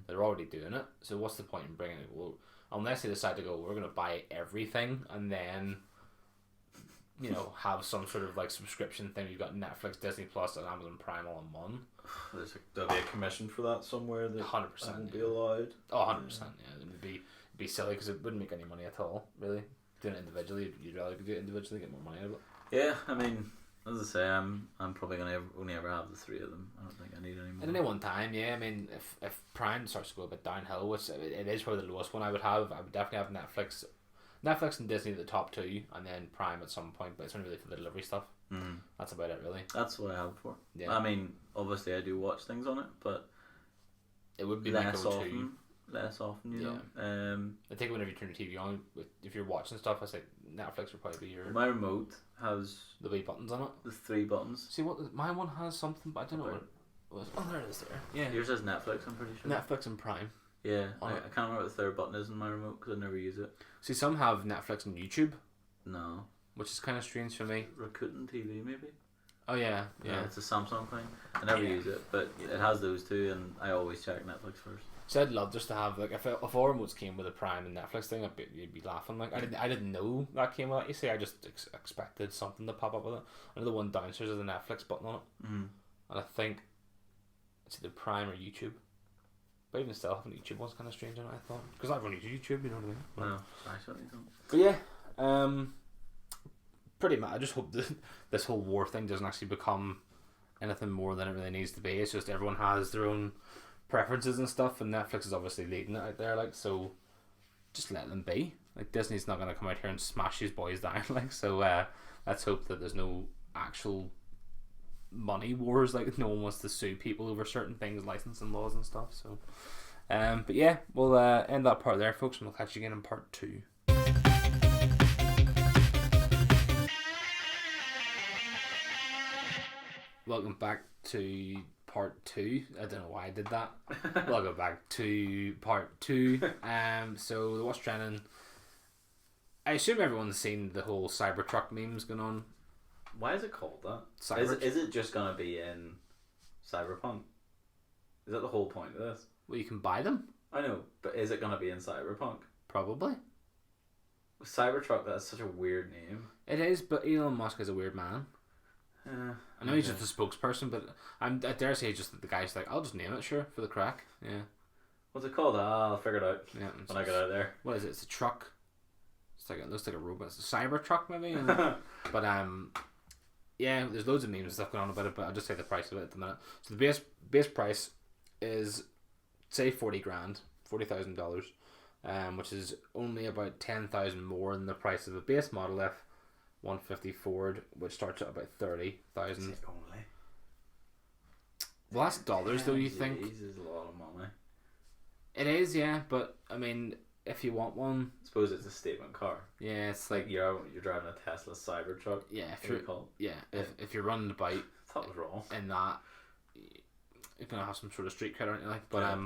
They're already doing it. So what's the point in bringing it? Well, unless they decide to go, we're going to buy everything and then, have some sort of like subscription thing. You've got Netflix, Disney Plus, and Amazon Prime all in one. There'll be a commission for that somewhere that 100% won't be allowed. Oh, 100%. Yeah, it would be silly because it wouldn't make any money at all. Really, doing it individually, you'd rather do it individually, get more money out of it. Yeah, I mean, as I say, I'm probably gonna only ever have the 3 of them. I don't think I need any more. At any one time, yeah. I mean, if Prime starts to go a bit downhill, which it is probably the lowest one I would definitely have Netflix and Disney the top 2, and then Prime at some point. But it's only really for the delivery stuff. That's about it, really. That's what I have it for. Yeah. I mean, obviously I do watch things on it, but it would be less like often. Less often, you know. I think whenever you turn the TV on, if you're watching stuff, I say Netflix would probably be your. My remote has the wee buttons on it. The 3 buttons. See what my one has something, but I don't know what it was. Oh, there it is. There. Yeah. Yours has Netflix, I'm pretty sure. Netflix and Prime. Yeah, I can't remember what the 3rd button is in my remote because I never use it. See, some have Netflix and YouTube. No. Which is kind of strange for me. Rakuten TV, maybe. Oh yeah. It's a Samsung thing. I never use it, but it has those 2, and I always check Netflix first. So I'd love just to have, like, if all remotes came with a Prime and Netflix thing, you'd be laughing. Like, I didn't know that came with it. You see, I just expected something to pop up with it. I know the one downstairs has a Netflix button on it, and I think it's either Prime or YouTube. But even still, having YouTube was kind of strange, I thought, because I've only used YouTube, you know what I mean? No, I certainly don't. But yeah, pretty much. I just hope that this whole war thing doesn't actually become anything more than it really needs to be. It's just everyone has their own preferences and stuff, and Netflix is obviously leading it out there, like, so just let them be. Like, Disney's not going to come out here and smash these boys down. Like, so let's hope that there's no actual money wars. Like, no one wants to sue people over certain things, licensing laws and stuff. So, but yeah, we'll end that part there, folks, and we'll catch you again in part 2. Welcome back to part 2. I don't know why I did that. Welcome back to part 2. So the what's trending? I assume everyone's seen the whole CyberTruck memes going on. Why is it called that? Is it just gonna be in Cyberpunk? Is that the whole point of this? Well, you can buy them. I know, but is it gonna be in Cyberpunk? Probably. CyberTruck, that's such a weird name. It is, but Elon Musk is a weird man. I know he's just a spokesperson, but I dare say just that the guy's like, I'll just name it, sure, for the crack. Yeah. What's it called? I'll figure it out. Yeah. When I get out there. What is it? It's a truck. It looks like a robot. It's a Cybertruck, maybe. But yeah, there's loads of memes and stuff going on about it. But I'll just say the price of it at the minute. So the base price is, say, $40,000, which is only about 10,000 more than the price of a base Model F 150 Ford, which starts at about 30,000. Only. Well, that's dollars, though. You think? This is a lot of money. It is, yeah. But I mean, if you want one, I suppose it's a statement car. Yeah, it's like you're driving a Tesla Cybertruck. Yeah, if you're running the bike, that was wrong. In that, you're gonna have some sort of street cred, aren't you? Like, but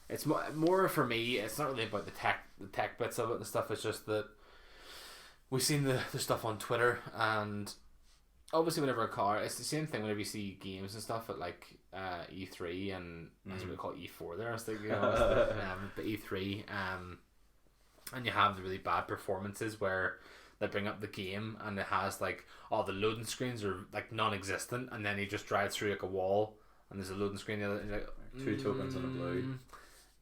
it's more for me. It's not really about the tech bits of it and stuff. It's just that we've seen the stuff on Twitter, and obviously whenever a car, it's the same thing whenever you see games and stuff at like E3 and as we call it E4 there. I was thinking, but E3 and you have the really bad performances where they bring up the game and it has like all the loading screens are like non-existent, and then he just drives through like a wall and there's a loading screen and you're like 2 tokens on a blue.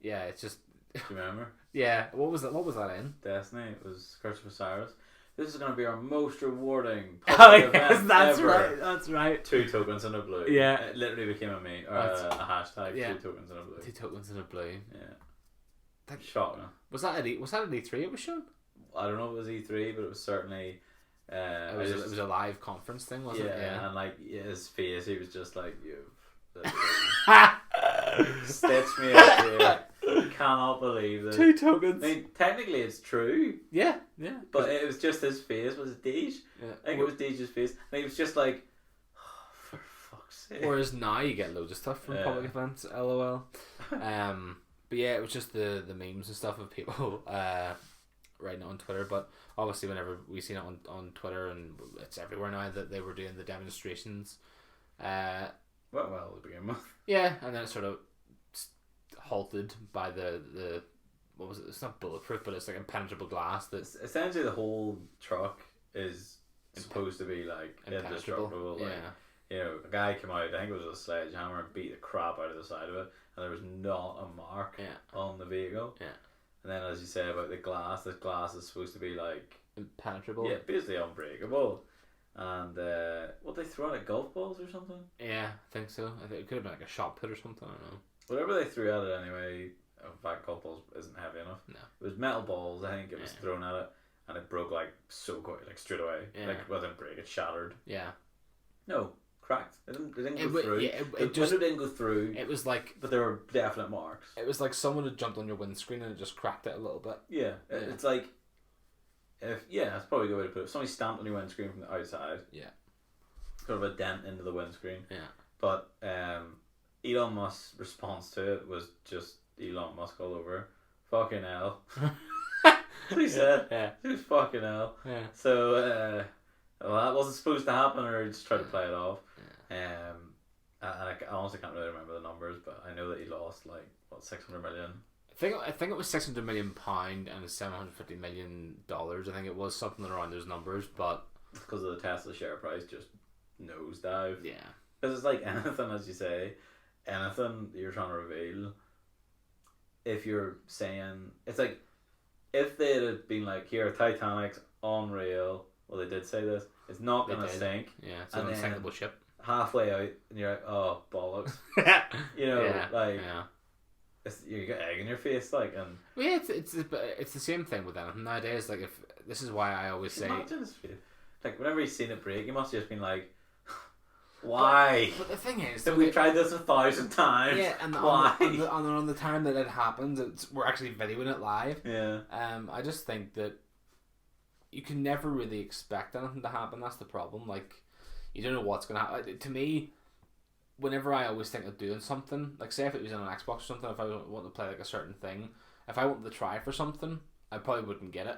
Yeah, it's just. Do you remember? Yeah, what was that in? Destiny. It was Christopher Cyrus. This is going to be our most rewarding event that's ever. Right, that's right. 2 tokens in a blue. Yeah. It literally became a meme, or a hashtag, yeah. 2 tokens in a blue. 2 tokens in a blue. Yeah. Shocking. Was that at E3 it was shown? I don't know if it was E3, but it was certainly... it was a live conference thing, wasn't it? Yeah, and like his face, he was just like, stitch me up here. Cannot believe this. 2 tokens. I mean, technically it's true. Yeah. But it was just his face. Was it Deej? Yeah. I think it was Deej's face. And he was just like, oh, for fuck's sake. Whereas now you get loads of stuff from public events, lol. But yeah, it was just the memes and stuff of people writing it on Twitter. But obviously whenever we seen it on Twitter, and it's everywhere now, that they were doing the demonstrations. Well, to begin with. Yeah, and then it sort of halted by the what was it? It's not bulletproof, but it's like impenetrable glass. That's essentially the whole truck is supposed to be like indestructible. Like, you know, a guy came out, I think it was a sledgehammer, and beat the crap out of the side of it, and there was not a mark on the vehicle. Yeah. And then, as you say about the glass is supposed to be like impenetrable. Yeah, basically unbreakable. And what they throw at golf balls or something? Yeah, I think so. I think it could have been like a shot put or something. I don't know. Whatever they threw at it anyway. In fact, golf balls isn't heavy enough. No, it was metal balls. I think it was thrown at it, and it broke like so quick, like straight away. Yeah. Like, well, it didn't break. It shattered. Yeah. No, cracked. It didn't go through. Yeah, it just didn't go through. It was like, but there were definite marks. It was like someone had jumped on your windscreen and it just cracked it a little bit. Yeah, it's like, that's probably a good way to put it. If somebody stamped on your windscreen from the outside. Yeah. Sort of a dent into the windscreen. Yeah. But Elon Musk's response to it was just Elon Musk all over. Fucking hell. That's what he said. Yeah. It was fucking hell. Yeah. So, well, that wasn't supposed to happen, or he just tried to play it off. Yeah. And I honestly can't really remember the numbers, but I know that he lost like, what, 600 million? I think it was £600 million and $750 million. I think it was something around those numbers, but because of the Tesla share price just nosedive. Yeah. Because it's like anything, as you say, anything you're trying to reveal. If you're saying, it's like, if they had been like, here, Titanic's unreal. Well, they did say this. It's not gonna sink. Yeah, it's an unsinkable ship. Halfway out, and you're like, oh bollocks. You know, you get egg in your face, like, and well, yeah, it's the same thing with them nowadays. Like, if this is why I always say, imagine his face. Like, whenever he's seen it break, he must have just been like, why? But the thing is, we've tried this 1,000 times. Yeah, and why? On the time that it happens, we're actually videoing it live. Yeah. I just think that you can never really expect anything to happen. That's the problem. Like, you don't know what's gonna happen. To me, whenever I always think of doing something, like say if it was on an Xbox or something, if I want to play like a certain thing, if I wanted to try for something, I probably wouldn't get it.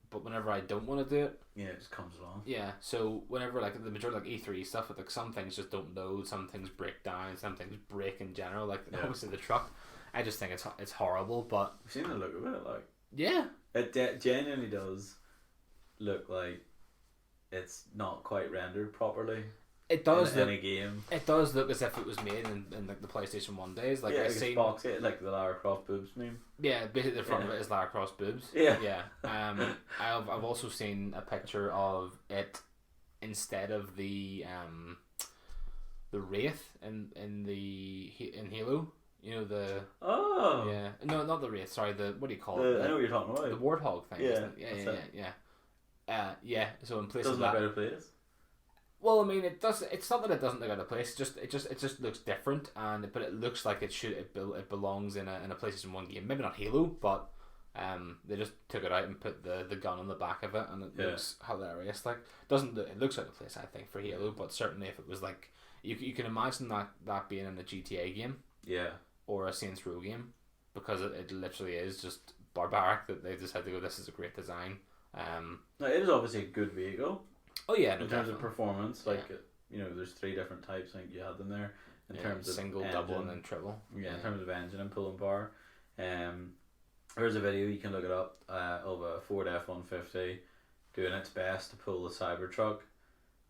But whenever I don't want to do it, yeah, it just comes along. Yeah, so whenever like the majority like E3 stuff, like some things just don't load, some things break down, some things break in general. Like obviously the truck, I just think it's horrible. But you've seen the look of it, like it genuinely does look like it's not quite rendered properly. It does in a game. It does look as if it was made in like the PlayStation 1 days. Like I seen Xbox, like the Lara Croft boobs meme. Yeah, basically the front of it is Lara Croft's boobs. Yeah. I've also seen a picture of it instead of the Wraith in Halo. You know the not the Wraith. Sorry, what do you call it? I know what you're talking about. The Warthog thing. Yeah. Yeah. So in place doesn't of that, look out of place. Well, I mean, it does. It's not that it doesn't look out of place. It just looks different, but it looks like it belongs in a PlayStation 1 game. Maybe not Halo, but they just took it out and put the gun on the back of it, and it looks hilarious. Like it looks out of place, I think, for Halo, but certainly if it was like you can imagine that being in a GTA game, or a Saints Row game, because it literally is just barbaric that they just had to go. This is a great design. Now it is obviously a good vehicle. Oh yeah, in terms of performance, there's 3 different types. I think you had them there in terms of single, engine, double, and then triple. Yeah, in terms of engine and pulling power. There's a video, you can look it up, of a Ford F-150 doing its best to pull the CyberTruck,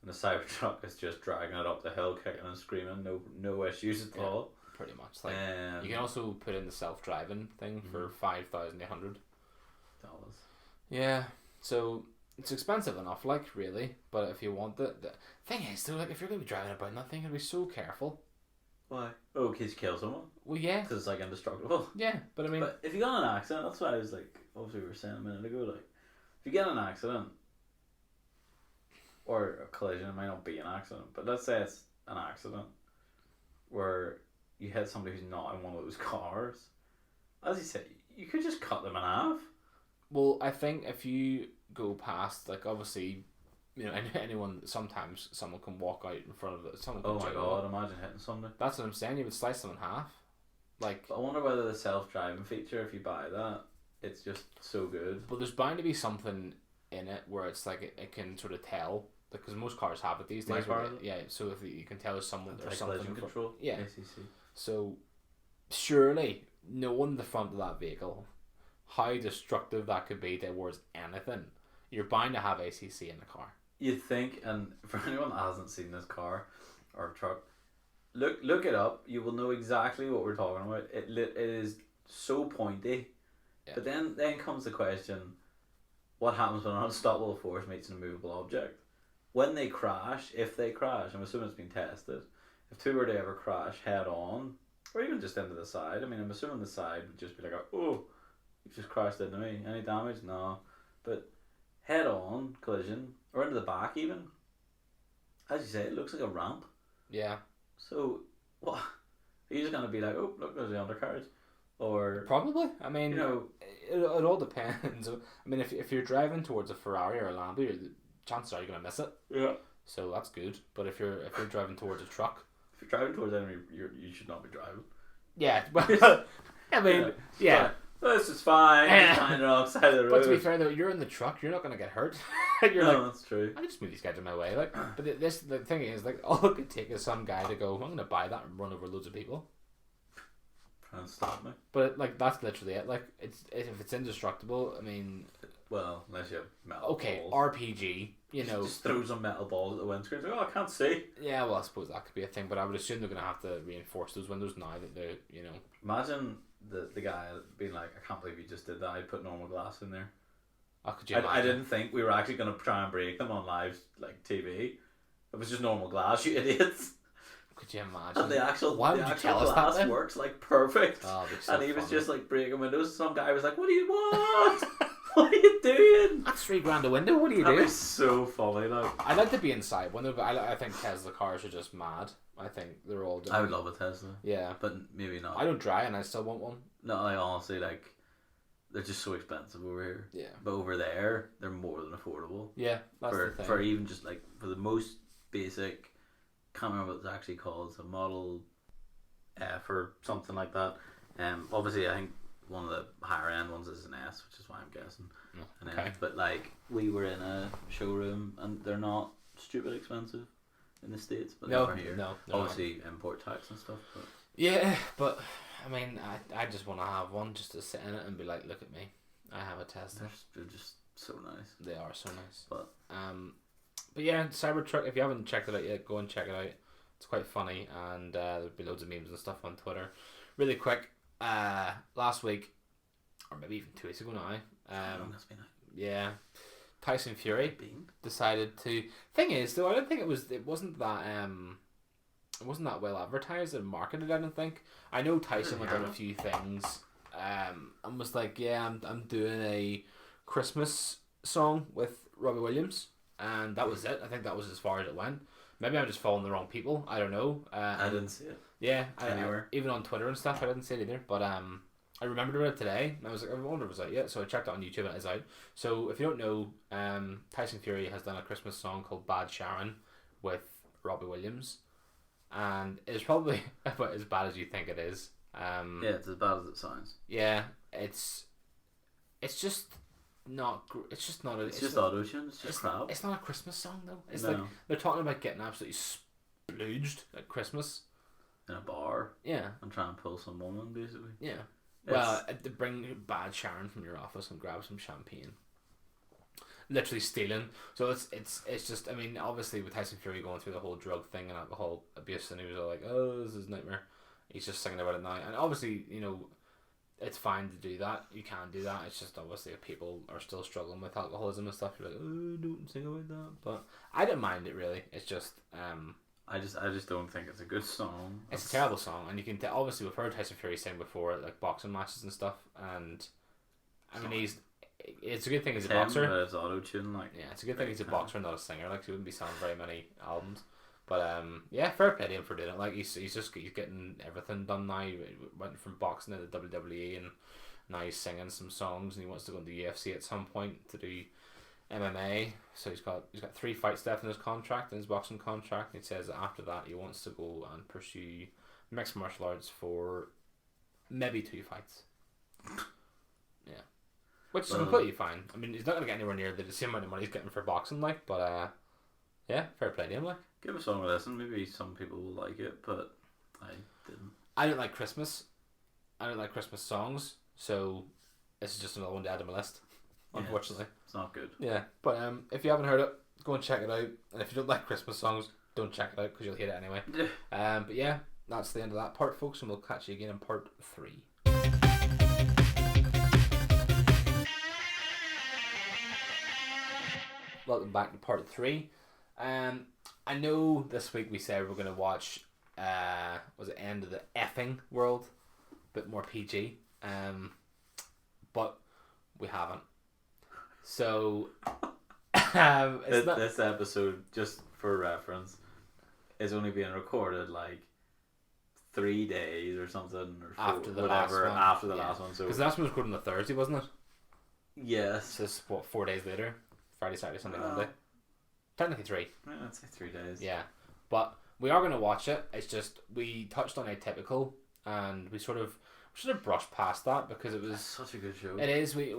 and the CyberTruck is just dragging it up the hill, kicking and screaming. No issues at all. Pretty much. Like you can also put in the self-driving thing for $5,800. Yeah, so. It's expensive enough, like, really, but if you want it, the thing is, though, like, if you're going to be driving about that thing, you're going to be so careful. Why? Oh, in case you kill someone? Well, yeah. Because it's, like, indestructible. Yeah, but I mean... But if you got in an accident, that's why I was, like, obviously we were saying a minute ago, like, if you get in an accident, or a collision, it might not be an accident, but let's say it's an accident, where you hit somebody who's not in one of those cars, as you said, you could just cut them in half. Well, I think if you go past, like, obviously, anyone, sometimes someone can walk out in front of it. Oh my god, imagine hitting somebody. That's what I'm saying, you would slice them in half. Like, but I wonder whether the self-driving feature, if you buy that, it's just so good. But there's bound to be something in it where it's like it can sort of tell, because most cars have it these days. So if you can tell there's someone or something. Control. Yeah. ACC. So surely knowing the front of that vehicle, how destructive that could be towards anything, you're bound to have ACC in the car. You'd think, and for anyone that hasn't seen this car or truck, look it up. You will know exactly what we're talking about. It is so pointy. Yeah. But then comes the question, what happens when an unstoppable force meets an immovable object? When they crash, if they crash, I'm assuming it's been tested, if two were to ever crash head on, or even just into the side, I mean, I'm assuming the side would just be like, oh, you've just crashed into me. Any damage? No. But head on collision, or into the back even, as you say, it looks like a ramp. Yeah. So, what? Are you just going to be like, oh, look, there's the undercarriage? Or probably. I mean, it all depends. I mean, if you're driving towards a Ferrari or a Lambo, the chances are you're going to miss it. Yeah. So that's good. But if you're driving towards a truck, if you're driving towards enemy, you should not be driving. Yeah. Well, I mean, yeah. This is fine. Just find it outside the road. But to be fair though, you're in the truck. You're not going to get hurt. That's true. I just move these guys in my way. Like, but the thing is, like, all it could take is some guy to go, I'm going to buy that and run over loads of people. Trying to stop me. But like, that's literally it. Like, if it's indestructible, I mean. Well, unless you have metal balls. RPG, Just throw some metal balls at the windscreen. Like, I can't see. Yeah, well, I suppose that could be a thing, but I would assume they're going to have to reinforce those windows now that they're, Imagine the guy being like, I can't believe you just did that. I put normal glass in there. Oh, could you I didn't think we were actually going to try and break them on live, like, TV. It was just normal glass, you idiots. Could you imagine? And the actual glass then? Works like perfect. Oh, so and he funny. was just like breaking windows. Some guy was like, "What do you want? What are you doing?" That's $3,000 a window. What are you doing? That is so funny. Like, I'd like to be inside one, but I think Tesla cars are just mad. I think they're all. I would love a Tesla. Yeah, but maybe not. I don't drive, and I still want one. No, I honestly like. They're just so expensive over here. Yeah. But over there, they're more than affordable. Yeah, that's the thing. For even just like for the most basic, can't remember what it's actually called. It's a Model F or something like that. Obviously, I think one of the higher end ones is an S, which is why I'm guessing. Okay. But like we were in a showroom, and they're not stupid expensive in the States, but no, they're here. No, obviously import tax and stuff. But yeah, but I mean, I just want to have one just to sit in it and be like, look at me, I have a Tesla. They're just so nice. They are so nice. But yeah, CyberTruck. If you haven't checked it out yet, go and check it out. It's quite funny, and there'll be loads of memes and stuff on Twitter. Really quick, last week, or maybe even 2 weeks ago now. How long has it been out? Yeah, Tyson Fury decided to. Thing is, though, I don't think it wasn't that well advertised and marketed. I don't think. I know Tyson went on a few things, and was like, "Yeah, I'm doing a Christmas song with Robbie Williams," and that was it. I think that was as far as it went. Maybe I'm just following the wrong people. I don't know. I didn't see it. Yeah, anywhere. Even on Twitter and stuff, I didn't see it either. But I remembered it today, and I was like, I wonder if it was out yet. So I checked it on YouTube, and it is out. So if you don't know, Tyson Fury has done a Christmas song called "Bad Sharon" with Robbie Williams, and it's probably about as bad as you think it is. Yeah, it's as bad as it sounds. Yeah, it's just not. It's just not. It's just auto-tune. It's just crap. It's not a Christmas song though. It's like they're talking about getting absolutely splooged at Christmas in a bar. Yeah, and trying to pull some woman basically. Yeah. Well, to bring Bad Sharon from your office and grab some champagne. Literally stealing. So it's just, I mean, obviously with Tyson Fury going through the whole drug thing and alcohol abuse, and he was all like, oh, this is a nightmare. He's just singing about it now. And obviously, you know, it's fine to do that. You can do that. It's just obviously if people are still struggling with alcoholism and stuff, you're like, oh, don't sing about that. But I don't mind it really. It's just I just don't think it's a good song. It's a terrible song, and you can obviously we've heard Tyson Fury sing before at like boxing matches and stuff, and I mean it's a good thing he's a boxer. But it's auto-tune, like yeah, it's a good thing he's a boxer, not a singer. Like he wouldn't be selling very many albums. But yeah, fair play to him for doing it. Like he's getting everything done now. He went from boxing to the WWE, and now he's singing some songs, and he wants to go into the UFC at some point to do MMA. So he's got 3 fights left in his contract, in his boxing contract. And he says that after that he wants to go and pursue mixed martial arts for maybe 2 fights. Yeah, which is completely fine. I mean, he's not gonna get anywhere near the same amount of money he's getting for boxing, like. But yeah, fair play to him, like. Give a song a listen. Maybe some people will like it, but I didn't. I don't like Christmas. I don't like Christmas songs, so this is just another one to add to my list. Unfortunately, it's not good. Yeah, but if you haven't heard it, go and check it out. And if you don't like Christmas songs, don't check it out because you'll hate it anyway. But yeah, that's the end of that part, folks, and we'll catch you again in part 3. Welcome back to part 3. I know this week we said we're going to watch was it End of the Effing World, a bit more PG, but we haven't. So this episode, just for reference, is only being recorded like 3 days or something, or after the last one. So because the last one was recorded on the Thursday, wasn't it? Yes. So this is what, 4 days later? Friday, Saturday, Sunday, Monday. Technically 3. Yeah, I'd say 3 days. Yeah, but we are going to watch it. It's just we touched on Atypical, and we sort of brushed past that because it was That's such a good show. It is. We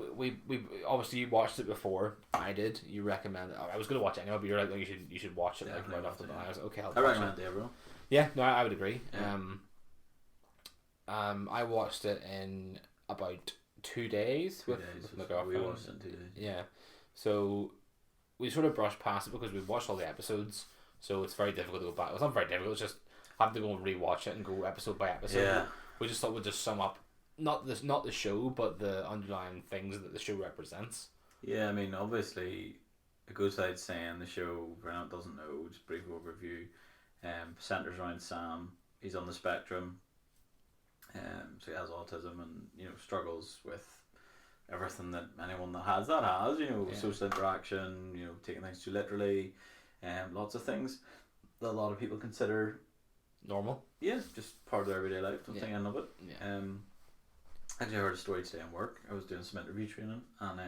obviously you watched it before. I did. You recommended. I was going to watch it anyway, but you're like, you should watch it like right off the bat. I was like, okay, I recommend it, bro. Yeah, no, I would agree. Yeah. I watched it in about 2 days with my girlfriend. We watched it in 2 days. Yeah, so we sort of brushed past it because we've watched all the episodes, so it's very difficult to go back. It's not very difficult. It's just having to go and rewatch it and go episode by episode. Yeah. We just thought we'd just sum up not the show, but the underlying things that the show represents. Yeah, I mean, obviously, it goes without saying the show, for anyone that doesn't know, just brief overview. Centers around Sam. He's on the spectrum. So he has autism and struggles with everything that anyone that has social interaction, taking things too literally, lots of things that a lot of people consider normal. Yeah, just part of their everyday life. Don't think any of it. Yeah. Actually, I heard a story today in work. I was doing some interview training, and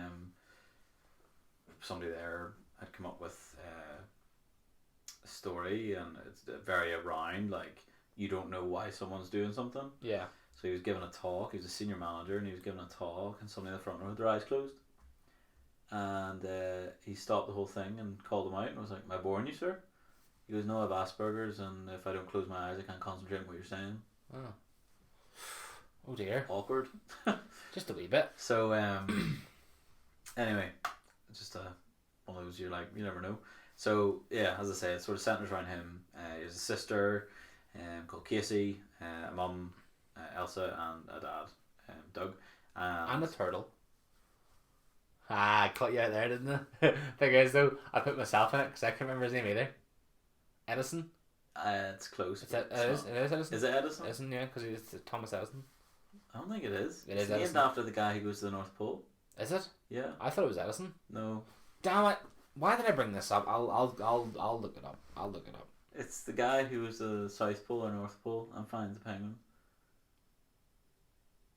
somebody there had come up with a story, and it's very around like you don't know why someone's doing something. Yeah. So he was giving a talk. He was a senior manager, and he was giving a talk, and somebody in the front row had their eyes closed, and he stopped the whole thing and called them out, and was like, "Am I boring you, sir?" He goes, "No, I have Asperger's, and if I don't close my eyes, I can't concentrate on what you're saying." Oh. Oh dear. Awkward. Just a wee bit. So anyway, it's just one of those you never know. So yeah, as I say, it sort of centers around him. He has a sister called Casey, a mum, Elsa, and a dad, Doug, and a turtle. I caught you out there, didn't I? Thing is though, I put myself in it because I can't remember his name either. Edison. It's close. It is Edison. Is it Edison? Edison, yeah, because he's Thomas Edison. I don't think it is. It is named Edison. after the guy who goes to the North Pole. Is it? Yeah. I thought it was Edison. No. Damn it! Why did I bring this up? I'll look it up. I'll look it up. It's the guy who was the South Pole or North Pole. I'm fine. The penguin.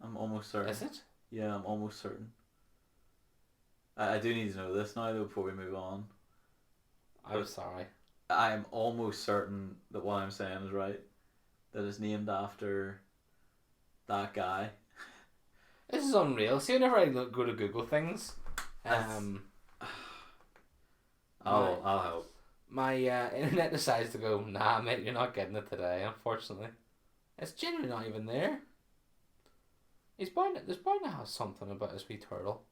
I'm almost certain. Is it? Yeah, I'm almost certain. I do need to know this now though before we move on. I'm sorry. I'm almost certain that what I'm saying is right. That it's named after that guy. This is unreal. See, whenever I go to Google things, I'll help. My internet decides to go, nah, mate, you're not getting it today, unfortunately. It's genuinely not even there. There's bound to have something about his wee turtle.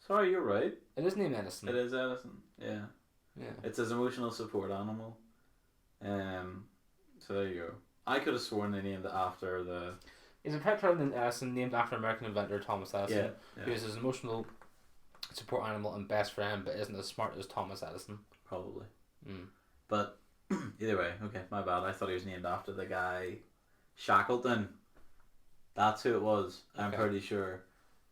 Sorry, you're right. It is named Edison. It is Edison, yeah. Yeah. It's his emotional support animal. So there you go. I could have sworn they named it after the... He's a pet turtle named Edison, named after American inventor Thomas Edison, yeah. who is his emotional support animal and best friend, but isn't as smart as Thomas Edison. Probably. Mm. But either way, okay, my bad. I thought he was named after the guy Shackleton. That's who it was. I'm pretty sure.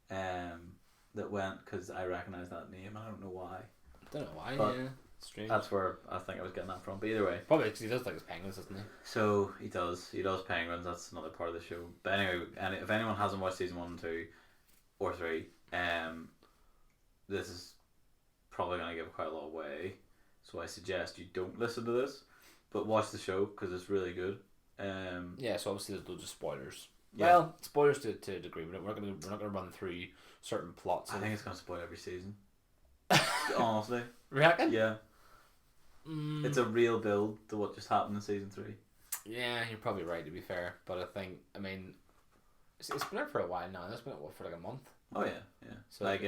That went because I recognise that name. I don't know why. I don't know why. But yeah, strange. That's where I think I was getting that from. But either way, probably because he does like his penguins, doesn't he? So he does. He does penguins. That's another part of the show. But anyway, and if anyone hasn't watched season 1 and 2 or 3, this is probably going to give quite a lot away. So I suggest you don't listen to this, but watch the show because it's really good. Yeah. So obviously there's loads of spoilers. Yeah. Well, spoilers to a degree. We're not gonna run through certain plots. I think it's going to spoil every season. Honestly. Reckon? Yeah. It's a real build to what just happened in season 3. Yeah, you're probably right, to be fair. But I mean, it's been out for a while now. It's been out for like a month. Oh yeah. So like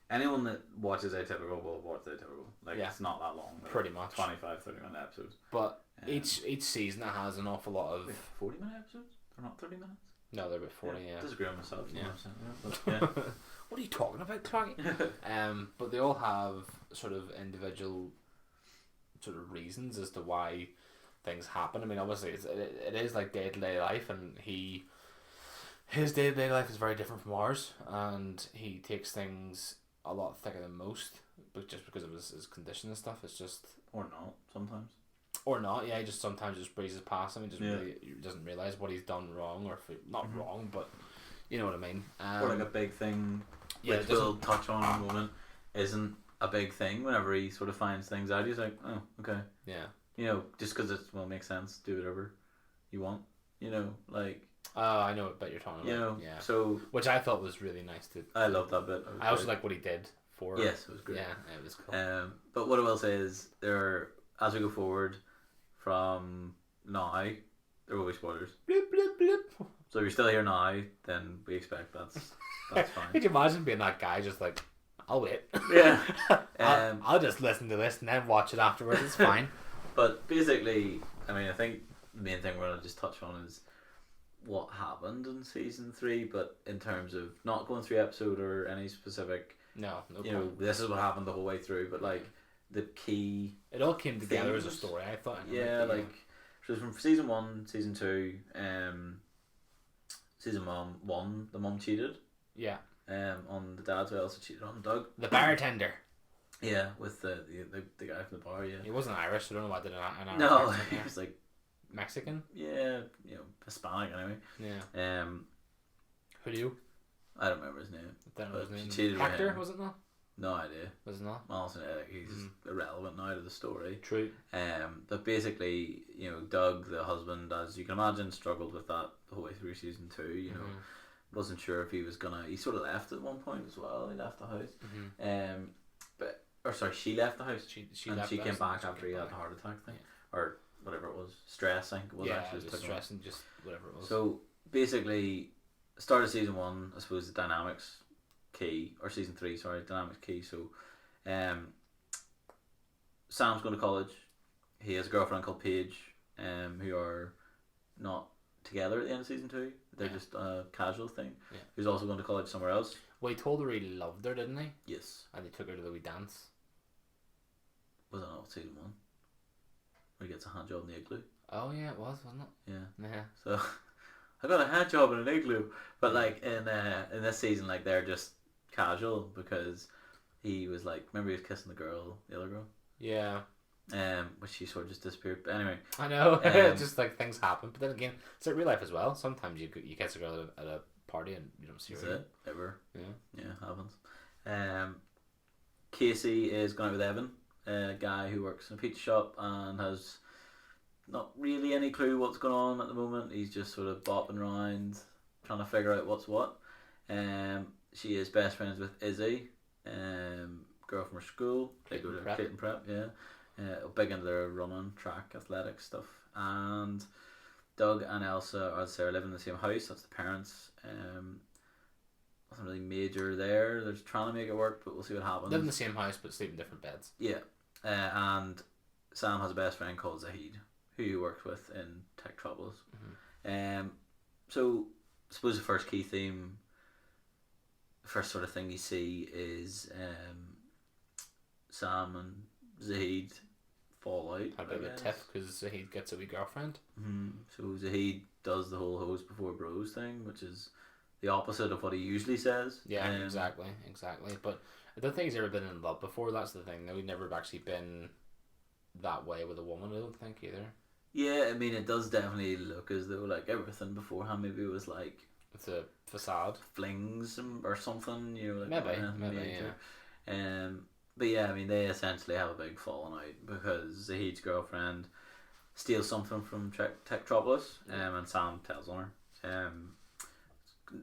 anyone that watches Atypical will watch Atypical. Like it's not that long. Pretty much. 25-30 minute episodes. But each season it has an awful lot of 40-minute episodes? They're not 30 minutes? No, they're about 40, yeah. Disagree on myself. Yeah. What are you talking about, Clarky? But they all have sort of individual sort of reasons as to why things happen. I mean, obviously it is like day-to-day life, and his day-to-day life is very different from ours, and he takes things a lot thicker than most, but just because of his condition and stuff. It's just... Or not, sometimes. Or not, yeah. He just sometimes just breezes past him and he doesn't realise what he's done wrong, or not wrong, but you know what I mean. Or like a big thing, yeah, which we'll touch on in a moment, isn't a big thing. Whenever he sort of finds things out, he's like, oh, okay. Yeah. Just because it makes sense, do whatever you want. Like... I know what bit you're talking about. Yeah. So... Which I thought was really nice to... I love that bit. I also like what he did for... Yes, it was great. Yeah, it was cool. But what I will say is, as we go forward from now, there will be spoilers. Bloop, bloop, bloop. So if you're still here now, then we expect that's fine. Could you imagine being that guy just like, I'll wait. Yeah. I'll just listen to this and then watch it afterwards. It's fine. But basically, I think the main thing we're going to just touch on is what happened in season 3, but in terms of not going through episode or any specific... No this is what happened the whole way through, but like the key... It all came together themes. as a story, I thought. Yeah, like So from season 1, season 2, season 1, the mum cheated. Yeah. On the dad, who also cheated on Doug. The bartender. Yeah, with the guy from the bar. Yeah. He wasn't Irish. So I don't know why they did an Irish. No, accent he there. was like Mexican. Yeah, Hispanic anyway. Yeah. Who do you? I don't remember his name. I don't know his name. She cheated Hector, with him. was it not? No idea. Was it not? Honestly, he's irrelevant now to the story. True. But basically, Doug, the husband, as you can imagine, struggled with that the whole way through season 2. You know, wasn't sure if he was gonna. He sort of left at one point as well. He left the house. She left the house. She and left she the came house back and after he had the heart attack thing, Yeah. or whatever it was, stress. I think it was actually just stress and just whatever it was. So basically, start of season 1, I suppose the dynamics key, or season 3, sorry, dynamics key. So, Sam's going to college. He has a girlfriend called Paige, who are not together at the end of season 2. They're just a casual thing. Yeah. Who's also going to college somewhere else. Well, he told her he loved her, didn't he? Yes. And he took her to the wee dance. Was that not season 1? Where he gets a hand job in the igloo. Oh yeah, it was, wasn't it? Yeah. Yeah. So I got a hand job in an igloo, but like in this season, like they're just casual because he was like, remember he was kissing the other girl. Yeah. But she sort of just disappeared. But anyway, I know. Just like things happen, but then again, it's like real life as well. Sometimes you kiss a girl at a party and you don't see her. Is it ever? Yeah. Yeah, happens. Casey is going out with Evan, a guy who works in a pizza shop and has not really any clue what's going on at the moment. He's just sort of bopping around trying to figure out what's what. She is best friends with Izzy, girl from her school. They go to Clayton Prep, yeah. Big into their running, track, athletics stuff. And Doug and Elsa are living in the same house. That's the parents. Nothing really major there. They're just trying to make it work, but we'll see what happens. Live in the same house but sleep in different beds. Yeah. And Sam has a best friend called Zahid, who he works with in Tech Troubles. So I suppose the first key theme, the first sort of thing you see is Sam and Zahid fall out. Had a bit of a tiff because Zahid gets a wee girlfriend. So Zahid does the whole hose before bros thing, which is the opposite of what he usually says. Yeah, exactly. But I don't think he's ever been in love before. That's the thing. No, he's never actually been that way with a woman. I don't think either. Yeah, I mean, it does definitely look as though like everything beforehand maybe was like it's a facade, flings or something. Like maybe, yeah. But yeah, I mean, they essentially have a big falling out because Zahid's girlfriend steals something from Techtropolis, and Sam tells on her.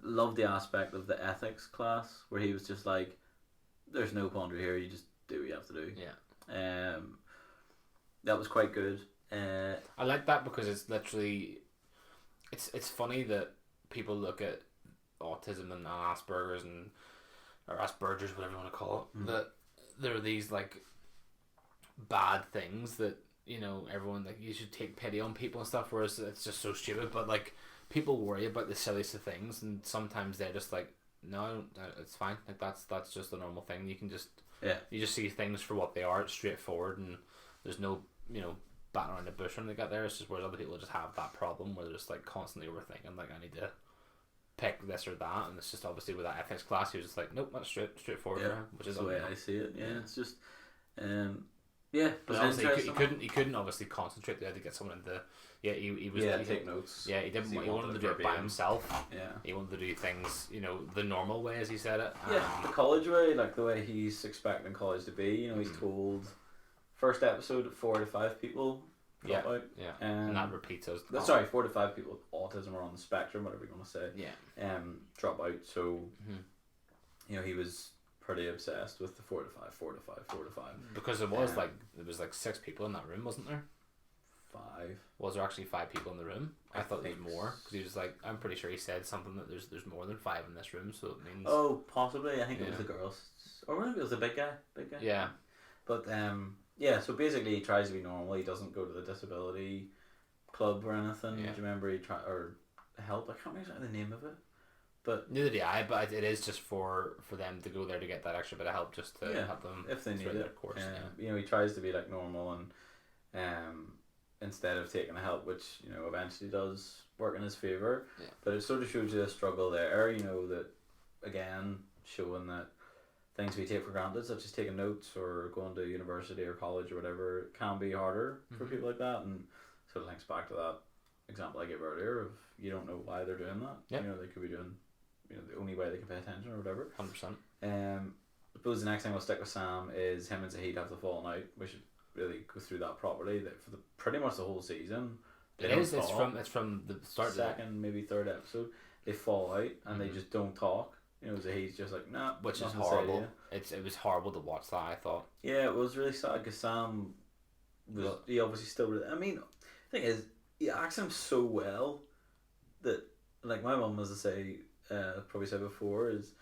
Love the aspect of the ethics class where he was just like, "There's no quandary here. You just do what you have to do." Yeah. That was quite good. I like that because it's literally, it's funny that people look at autism and Asperger's or Asperger's, whatever you want to call it, that there are these like bad things that everyone like you should take pity on people and stuff, whereas it's just so stupid. But like people worry about the silliest of things, and sometimes they're just like, no, it's fine. Like that's just a normal thing. You can just you just see things for what they are. It's straightforward, and there's no batting around the bush when they get there. It's just whereas other people just have that problem where they're just like constantly overthinking, like I need to pick this or that, and it's just obviously with that ethics class he was just like, nope, that's straightforward for him, which is the way I see it. Yeah, it's just but obviously he couldn't obviously concentrate. They had to get someone in the he was he take notes. Yeah, he wanted to do it by himself. Yeah, he wanted to do things the normal way, as he said it. The college way, like the way he's expecting college to be. He's told first episode 4 to 5 people drop out. Yeah, and that repeats as 4 to 5 people with autism or on the spectrum, whatever you want to say. Yeah, drop out. So he was pretty obsessed with the 4 to 5 because there was like 6 people in that room, wasn't there? 5. Was there actually 5 people in the room? I thought there was more because he was like, I'm pretty sure he said something that there's more than 5 in this room, so it means possibly. I think it was the girls, or maybe it was the big guy. Yeah, but so basically he tries to be normal. He doesn't go to the disability club or anything. Do you remember he tried or help? I can't remember the name of it. But neither do I. But it is just for them to go there to get that extra bit of help, just to help them if they need it. Course. He tries to be like normal, and instead of taking the help, which eventually does work in his favor. Yeah. But it sort of shows you the struggle there. That again showing that things we take for granted, such as taking notes or going to university or college or whatever, can be harder for people like that, and sort of links back to that example I gave earlier of you don't know why they're doing that. Yep. They could be doing the only way they can pay attention or whatever. 100%. I suppose the next thing we'll stick with Sam is him and Zahid have the fallen out. We should really go through that properly. That for pretty much the whole season. It's from the start. Second, maybe third episode, they fall out and they just don't talk. Zahid's just like nah, which is horrible. It was horrible to watch that. I thought. Yeah, it was really sad because Sam was. He obviously still. I mean, the thing is, he acts him so well that like my mum, as I say, probably said before, is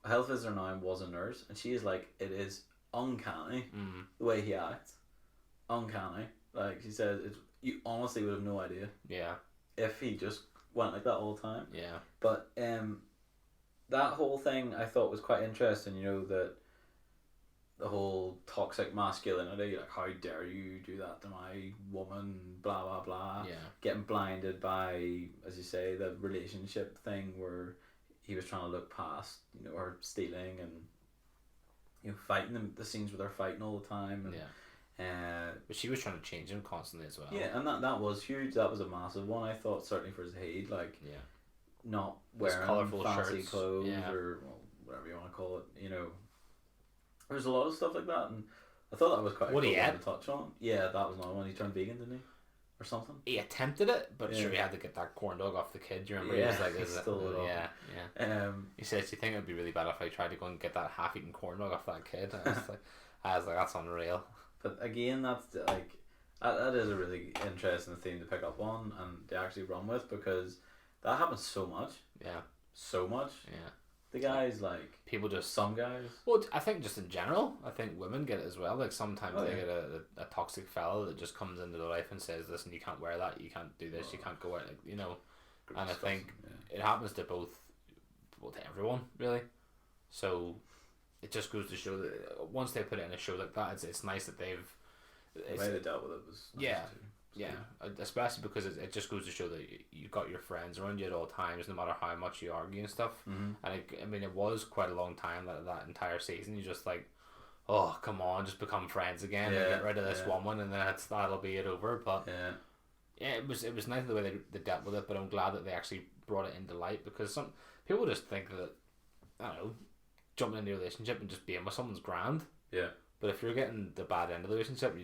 a health visitor now was a nurse, and she is like, it is uncanny the way he acts. Uncanny. Like she says, you honestly would have no idea. Yeah. If he just went like that all the time. Yeah. But that whole thing I thought was quite interesting. That the whole toxic masculinity, like how dare you do that to my woman, blah blah blah. Yeah. Getting blinded by, as you say, the relationship thing where he was trying to look past, her stealing and fighting them. The scenes where they're fighting all the time. And, but she was trying to change him constantly as well. Yeah, and that was huge. That was a massive one. I thought certainly for Zahid, not wearing colourful fancy shirts. clothes or whatever you want to call it. There's a lot of stuff like that, and I thought that was quite what cool he had to touch on. Yeah, that was another one. He turned vegan, didn't he, or something? He attempted it, but sure, he had to get that corn dog off the kid. Do you remember? Yeah, he was like, yeah. He says, "Do you think it'd be really bad if I tried to go and get that half-eaten corn dog off that kid?" I was like, that's unreal. But again, that's like that is a really interesting theme to pick up on and to actually run with, because that happens so much. Yeah. So much. Yeah. The guys, like people just some guys. Well, I think just in general, I think women get it as well. Like sometimes they get a toxic fella that just comes into their life and says, "Listen, you can't wear that. You can't do this. You can't go out." And I think it happens to both to everyone really. So it just goes to show that once they put it in a show like that, it's nice that the way they dealt with it was nice too. Yeah, especially because it just goes to show that you've got your friends around you at all times, no matter how much you argue and stuff. And it was quite a long time that entire season. You just like, oh come on, just become friends again and get rid of this woman, and then that'll be it over. But it was nice the way they dealt with it. But I'm glad that they actually brought it into light, because some people just think that, I don't know, jumping into a relationship and just being with someone's grand. Yeah. But if you're getting the bad end of the relationship,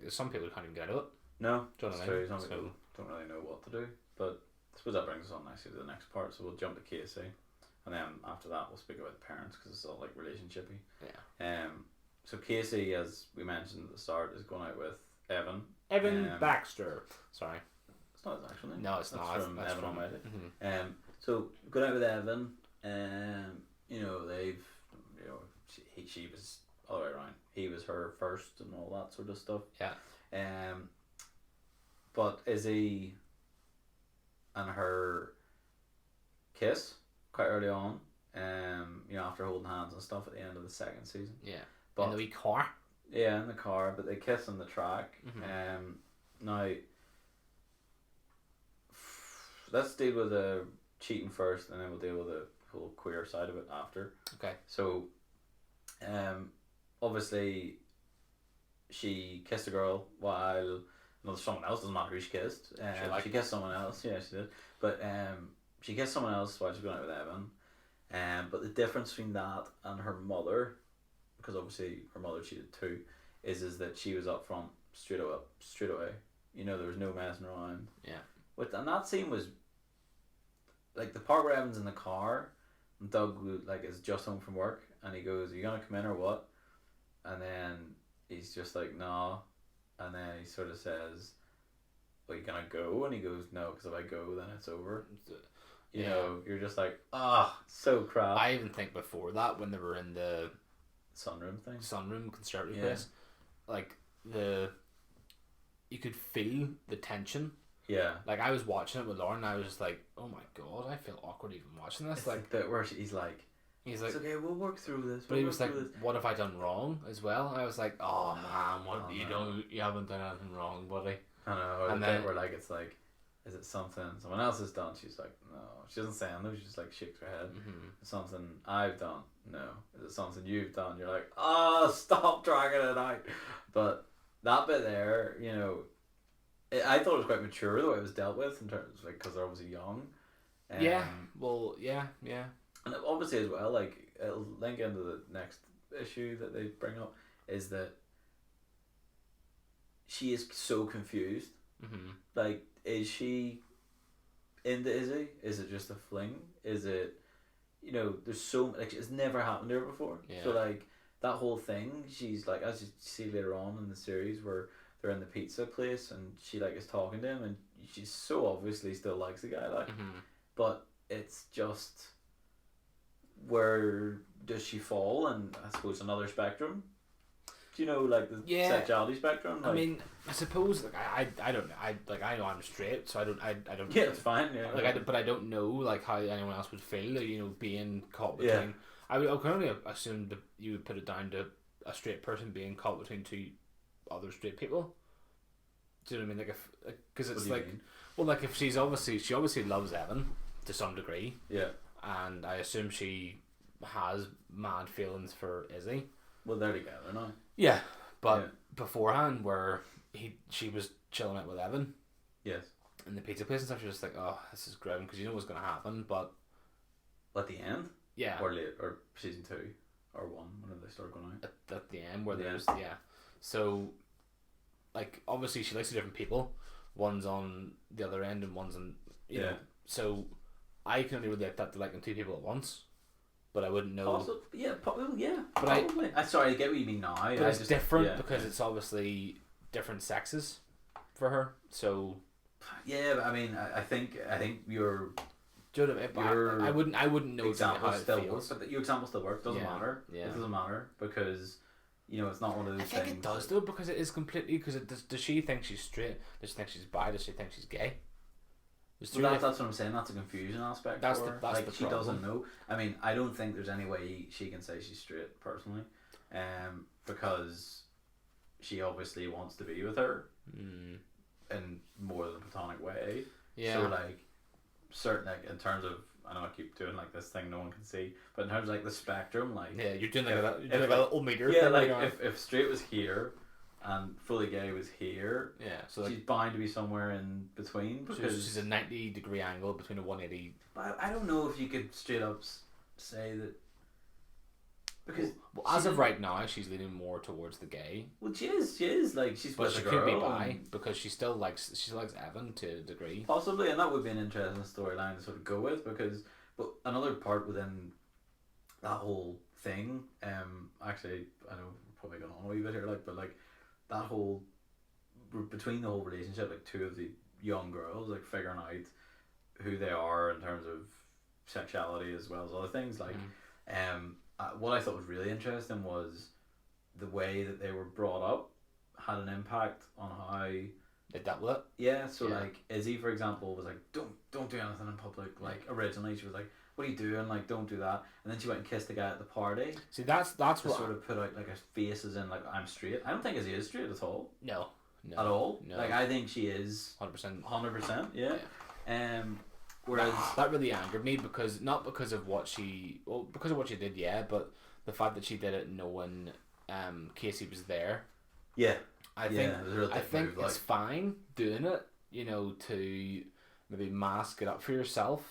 some people can't even get out of it. No, do you know what I mean? Some people don't really know what to do. But I suppose that brings us on nicely to the next part. So we'll jump to Casey, and then after that we'll speak about the parents, because it's all like relationshipy. Yeah. So Casey, as we mentioned at the start, is going out with Evan. Evan Baxter. Sorry. It's not his actual name. No, it's not. From Evan Almighty. So going out with Evan. They've she was all the way around. He was her first and all that sort of stuff. Yeah. But Izzy and her kiss quite early on, after holding hands and stuff at the end of the second season. Yeah. But in the wee car? Yeah, in the car, but they kiss on the track. Now, let's deal with the cheating first, and then we'll deal with the whole queer side of it after. Okay. So, obviously, she kissed a girl while someone else, doesn't matter who she kissed. She kissed someone else. Yeah, she did. But she kissed someone else while she was going out with Evan. But the difference between that and her mother, because obviously her mother cheated too, is that she was up front straight away. There was no messing around. Yeah. And that scene was like the part where Evan's in the car, and Doug is just home from work, and he goes, "Are you gonna come in or what?" And then he's just like, "No." And then he sort of says, "Well, you gonna go?" And he goes, "No, because if I go, then it's over." You're just like, so crap. I even think before that, when they were in the sunroom conservatory place, you could feel the tension. Yeah. Like, I was watching it with Lauren, and I was just like, oh my god, I feel awkward even watching this. It's like the bit where he's like, it's okay, we'll work through this. But he was like, what have I done wrong as well? And I was like, oh man, what you haven't done anything wrong, buddy. I know. And The then bit where like it's like, is it something someone else has done? She's like, no. She doesn't say no. She just like shakes her head. Something I've done? No. Is it something you've done? You're like, oh, stop dragging it out. But that bit there, you know, I thought it was quite mature the way it was dealt with in terms of, like, because they're obviously young. Yeah. Well. Yeah. And obviously as well, like, it'll link into the next issue that they bring up is that she is so confused. Like, is she into Izzy? Is it just a fling? Is it, you know, there's so, like, it's never happened to her before. Yeah. So, like, that whole thing, she's like, as you see later on in the series where they're in the pizza place and she, like, is talking to him and she so obviously still likes the guy, like, but it's just, where does she fall? And I suppose another spectrum. Do you know, like, the sexuality spectrum? Like, I mean, I suppose, like, I don't, I know I'm straight, so I don't. Yeah, it's fine. Yeah. Like, but I don't know, like, how anyone else would feel, you know, being caught between. I can only assume that you would put it down to a straight person being caught between two other straight people. Do you know what I mean? Like, if, because it's like, well, like, if she obviously loves Evan to some degree. Yeah. And I assume she has mad feelings for Izzy. Well, they're together now. Yeah, but beforehand, where she was chilling out with Evan. Yes. In the pizza place and stuff, she was just like, oh, this is grim, because you know what's going to happen, but... At the end? Yeah. Or late, or season 2, or 1, whenever they start going out. At the end, where there's... Yeah. So, like, obviously she likes two different people. One's on the other end, and one's on... You know, so, I can only relate that to liking two people at once. But I wouldn't know. Also, probably. But I sorry, I get what you mean now. But it's just different because it's obviously different sexes for her. So. Yeah, but I mean, I think your. Do you know what I mean? I wouldn't know example how it still feels. works, but your example still works. Doesn't matter. Yeah. It doesn't matter because, you know, it's not one of those things. I think it does though, because it is completely. Because does she think she's straight? Does she think she's bi? Does she think she's gay? Well, that's what I'm saying. That's a confusion aspect. That's for her. That's like, she doesn't know. I mean, I don't think there's any way she can say she's straight personally, because she obviously wants to be with her in more than a platonic way. Yeah. So like, certain, like, in terms of, I know I keep doing like this thing no one can see, but in terms of like the spectrum, like, yeah, you're doing like a little meter. Yeah, like if straight was here. And fully gay was here. Yeah, so like, she's bound to be somewhere in between because she's a 90-degree angle between a 180. But I don't know if you could straight up say that because as of right now, she's leaning more towards the gay. Well, she is like she's. But she could be bi because she likes Evan to a degree. Possibly, and that would be an interesting storyline to sort of go with because. But another part within that whole thing, actually, I know we're probably going on a wee bit here, like, but like. That whole between the whole relationship, like two of the young girls, like figuring out who they are in terms of sexuality as well as other things. Like, what I thought was really interesting was the way that they were brought up had an impact on how they dealt with it. Yeah. So like Izzy, for example, was like, don't do anything in public. Like originally, she was like, what are you doing? Like, don't do that. And then she went and kissed the guy at the party. See, that's what sort of put out like a face as in like I'm straight. I don't think Izzy is straight at all. No. At all. No. Like I think she is 100%. 100%. Yeah. Whereas that really angered me because not because of what she did, yeah, but the fact that she did it knowing Casey was there. Yeah. I think it's fine doing it, you know, to maybe mask it up for yourself.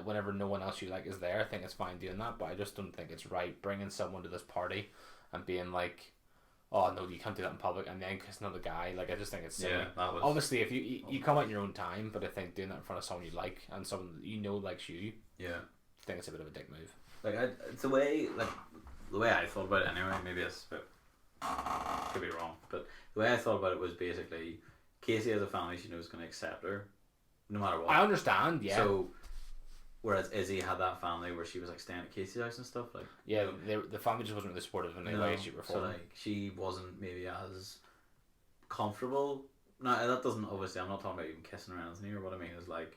Whenever no one else you like is there, I think it's fine doing that, but I just don't think it's right bringing someone to this party and being like, oh no, you can't do that in public, and then kissing another guy. Like, I just think it's silly. Yeah, obviously if you come out in your own time, but I think doing that in front of someone you like and someone that you know likes you, I think it's a bit of a dick move. Like it's the way I thought about it anyway. Maybe it's a bit, could be wrong, but the way I thought about it was basically Casey has a family she knows is going to accept her, no matter what. I understand, yeah. So. Whereas Izzy had that family where she was like staying at Casey's house and stuff, like the family just wasn't really supportive in any way, shape or form. So like she wasn't maybe as comfortable. No, that doesn't obviously. I'm not talking about even kissing or anything here. What I mean is like,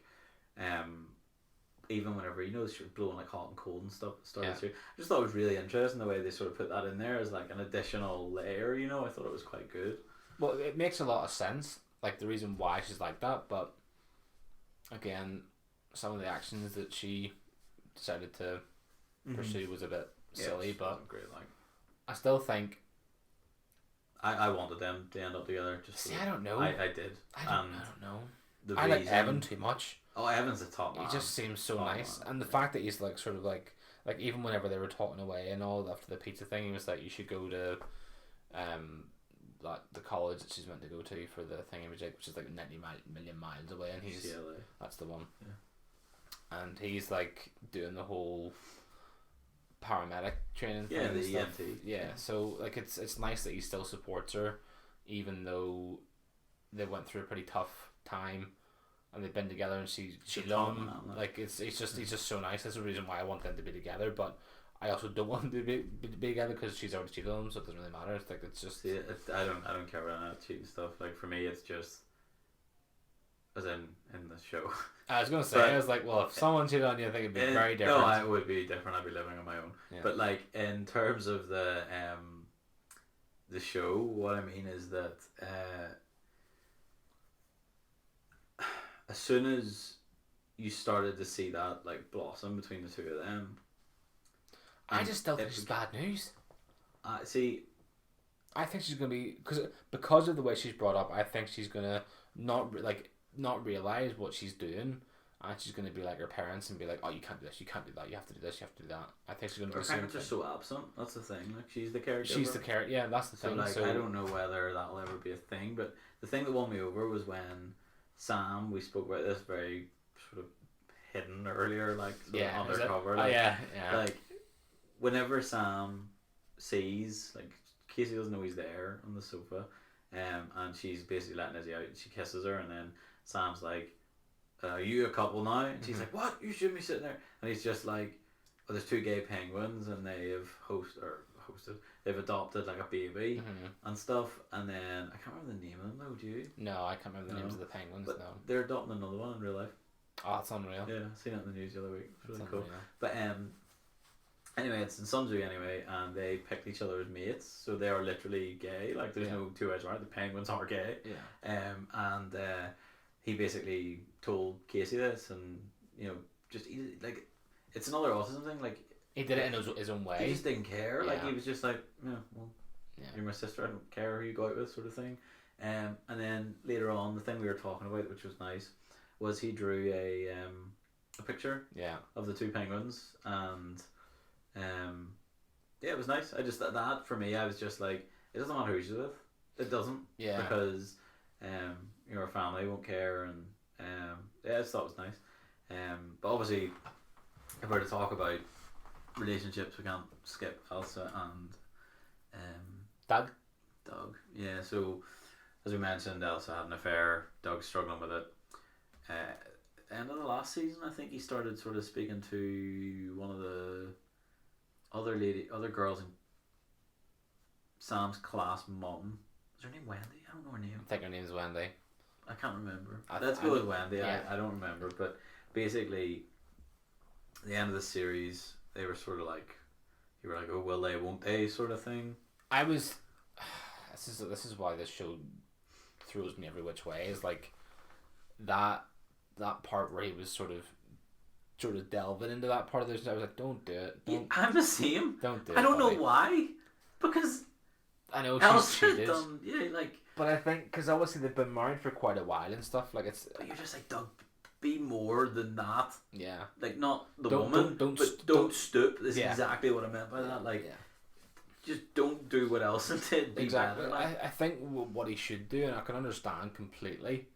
even whenever she was blowing like hot and cold and stuff started to. I just thought it was really interesting the way they sort of put that in there as like an additional layer. You know, I thought it was quite good. Well, it makes a lot of sense. like the reason why she's like that, but again, some of the actions that she decided to pursue was a bit silly, but great. Like, I still think. I wanted them to end up together. Just see, I don't know. I did. I don't know. The I like Evan too much. Oh, Evan's a top man. He just seems so nice, man. And the fact that he's like sort of like even whenever they were talking away and all after the pizza thing, he was like, "You should go to, like the college that she's meant to go to for the thing," which is like 90 million miles away, and he's that's the one. Yeah. And he's like doing the whole paramedic training thing. Yeah, the stuff. EMT. Yeah, so like it's nice that he still supports her, even though they went through a pretty tough time, and they've been together, and she loved him. Like he's just so nice. That's the reason why I want them to be together. But I also don't want them to be together because she's already cheated on him, so it doesn't really matter. It's like it's just. I don't care about that cheating stuff. Like for me, it's just. As in the show. I was gonna say, I was like, well, if someone cheated on you, I think it'd be very different. No, it would be different. I'd be living on my own. Yeah. But like in terms of the show, what I mean is that as soon as you started to see that like blossom between the two of them, I just still think it's bad news. See, I think she's gonna be because of the way she's brought up. I think she's gonna not realize what she's doing, and she's going to be like her parents and be like, "Oh, you can't do this, you can't do that, you have to do this, you have to do that." I think she's going to be. Her parents are so absent. That's the thing. Like she's the caregiver. She's the caregiver. Yeah, that's the thing. Like I don't know whether that'll ever be a thing, but the thing that won me over was when Sam. We spoke about this very sort of hidden earlier, like undercover. Like, yeah. Like whenever Sam sees like Casey doesn't know he's there on the sofa, and she's basically letting Izzy out. She kisses her, and then Sam's like, "Are you a couple now?" And she's like, "What? You shouldn't be sitting there." And he's just like, "Oh, there's two gay penguins, and they have they've adopted like a baby and stuff." And then I can't remember the name of them though. Do you? No, I can't remember the names of the penguins. But no, they're adopting another one in real life. Oh, that's unreal. Yeah, I seen it in the news the other week. It's really cool. Unreal. But anyway, it's in Sunju anyway, and they picked each other as mates, so they are literally gay. Like there's no two ways around it. The penguins are gay. Yeah. And he basically told Casey this, and just like it's another autism thing. Like he did it in his own way. He just didn't care. Yeah. Like he was just like, you're my sister. I don't care who you go out with, sort of thing. And then later on, the thing we were talking about, which was nice, was he drew a picture. Yeah. Of the two penguins, and it was nice. I just that for me, I was just like, it doesn't matter who she's with. It doesn't. Yeah. Because your family won't care, and I just thought it was nice. But obviously, if we're to talk about relationships, we can't skip Elsa and Doug. Yeah. So as we mentioned, Elsa had an affair. Doug's struggling with it. End of the last season, I think he started sort of speaking to one of the other girls in Sam's class mum. Is her name Wendy? I don't know her name. I think her name's Wendy. I can't remember. Let's go with Wendy. Yeah. I don't remember, but basically, at the end of the series, they were sort of like, you were like, oh, will they, won't they, sort of thing. I was. This is why this show throws me every which way. Is like that part where he was sort of delving into that part of this. I was like, don't do it. I'm the same. Don't do it. I don't know why, because I know she's cheated. But I think because obviously they've been married for quite a while and stuff. Like it's. But you're just like, Doug, be more than that. Yeah. Like not the woman, don't stoop. This is exactly what I meant by that. Like, just don't do what Elsa did. Exactly. I think what he should do, and I can understand completely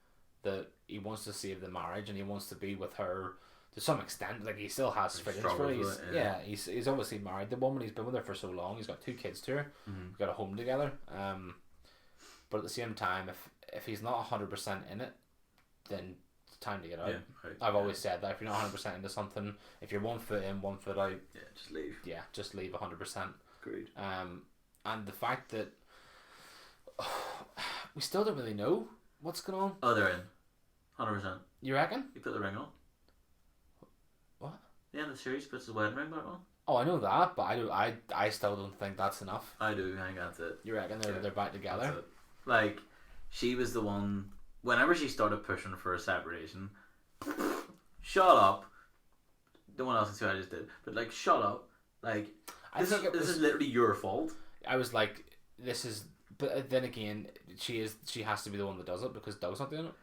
that he wants to save the marriage and he wants to be with her to some extent. Like he still has feelings for her. He's obviously married the woman. He's been with her for so long. He's got 2 kids to her. We've got a home together. But at the same time, if he's not 100% in it, then it's time to get out. I've always said that if you're not 100% into something, if you're 1 foot in, 1 foot out, just leave. Yeah, just leave 100%. Agreed. And the fact that we still don't really know what's going on. Oh, they're in. 100%. You reckon? He put the ring on. What? The end of the series puts the wedding ring back on. Oh, I know that, but I still don't think that's enough. I do. I think that's it. You reckon they're back together? Like, she was the one whenever she started pushing for a separation, shut up. No one else can see what I just did, but like, shut up. Like, this is literally your fault. I was like, this is, but then again, she has to be the one that does it because Doug's not doing it.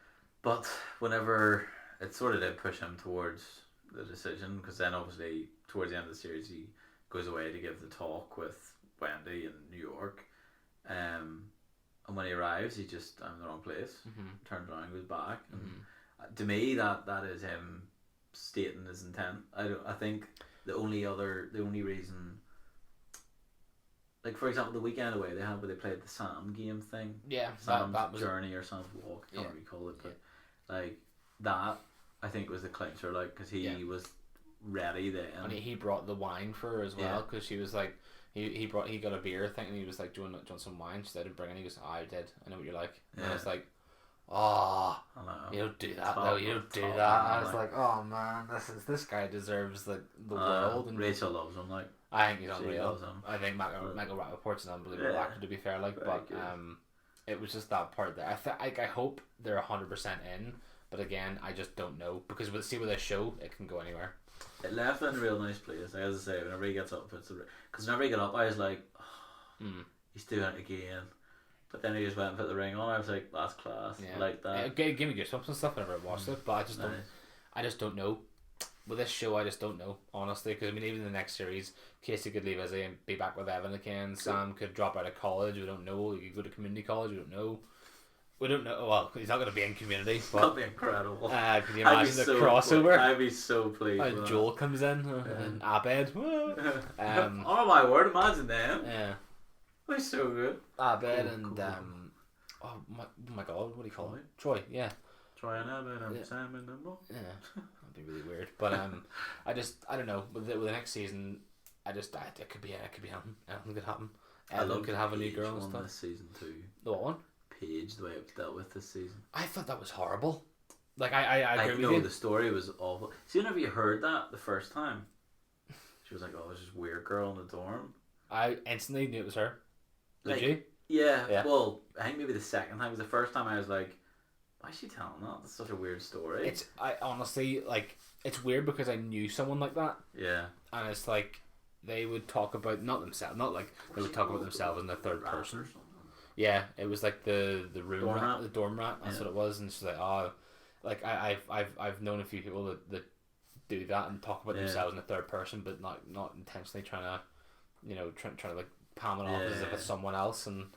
But whenever it sort of did push him towards the decision, because then obviously towards the end of the series he goes away to give the talk with Wendy in New York, and when he arrives, he just I'm in the wrong place. Turns around, goes back, and to me that is him stating his intent. I think the only reason, like for example, the weekend away they had where they played the Sam game thing. Yeah, Sam's that was journey or Sam's walk. I can't recall it, but like that, I think was the clincher. Like because he was ready then, and he brought the wine for her as well because she was like he got a beer thing and he was like, do you want some wine? She said, I didn't bring any. He goes, I did. I know what you're like. And I was like, oh, you don't do that though. You don't do that. I was like, oh man, this guy deserves the world. And Rachel loves him. Like I think he's unreal. I think Michael Rappaport's an unbelievable actor, to be fair. Like, but it was just that part there. I hope they're 100% in, but again, I just don't know because with this show, it can go anywhere. It left in a real nice place. Like, as I say, whenever he gets up, because whenever he got up, I was like, he's doing it again. But then he just went and put the ring on. I was like, that's class. I like that. It gave me goosebumps and stuff whenever I watched it, but I just don't know. With this show, I just don't know, honestly, because I mean, even in the next series, Casey could leave Izzy and be back with Evan again. Sam could drop out of college. We don't know. He could go to community college. We don't know. Well, he's not going to be in community. But, that'd be incredible. Could you imagine the crossover? I'd be so pleased. Joel comes in and Abed. Oh my word! Imagine them. Yeah. They're so good. Abed and oh my god, what do you call it? Troy. Yeah. Troy and Abed and Sam and them. Yeah. That'd be really weird. But I don't know. With the next season, it could be anything. Anything could happen. Ellen could have a new girl and stuff. This season too. The what one? Paige, the way it was dealt with this season. I thought that was horrible. Like I agree with you. I know the story was awful. See, whenever you heard that the first time, she was like, "Oh, there's this weird girl in the dorm." I instantly knew it was her. Did like, you? Yeah. Well, I think maybe the second time. Because the first time I was like, "Why is she telling that? That's such a weird story." I honestly like. It's weird because I knew someone like that. Yeah. And it's like they would talk about not themselves, not like they would talk about themselves in the third person. Yeah, it was like the room rat, the dorm rat. That's what it was, and she's like, oh, like I've known a few people that do that and talk about themselves in the third person, but not intentionally trying to, trying to like palm it off as if it's someone else, and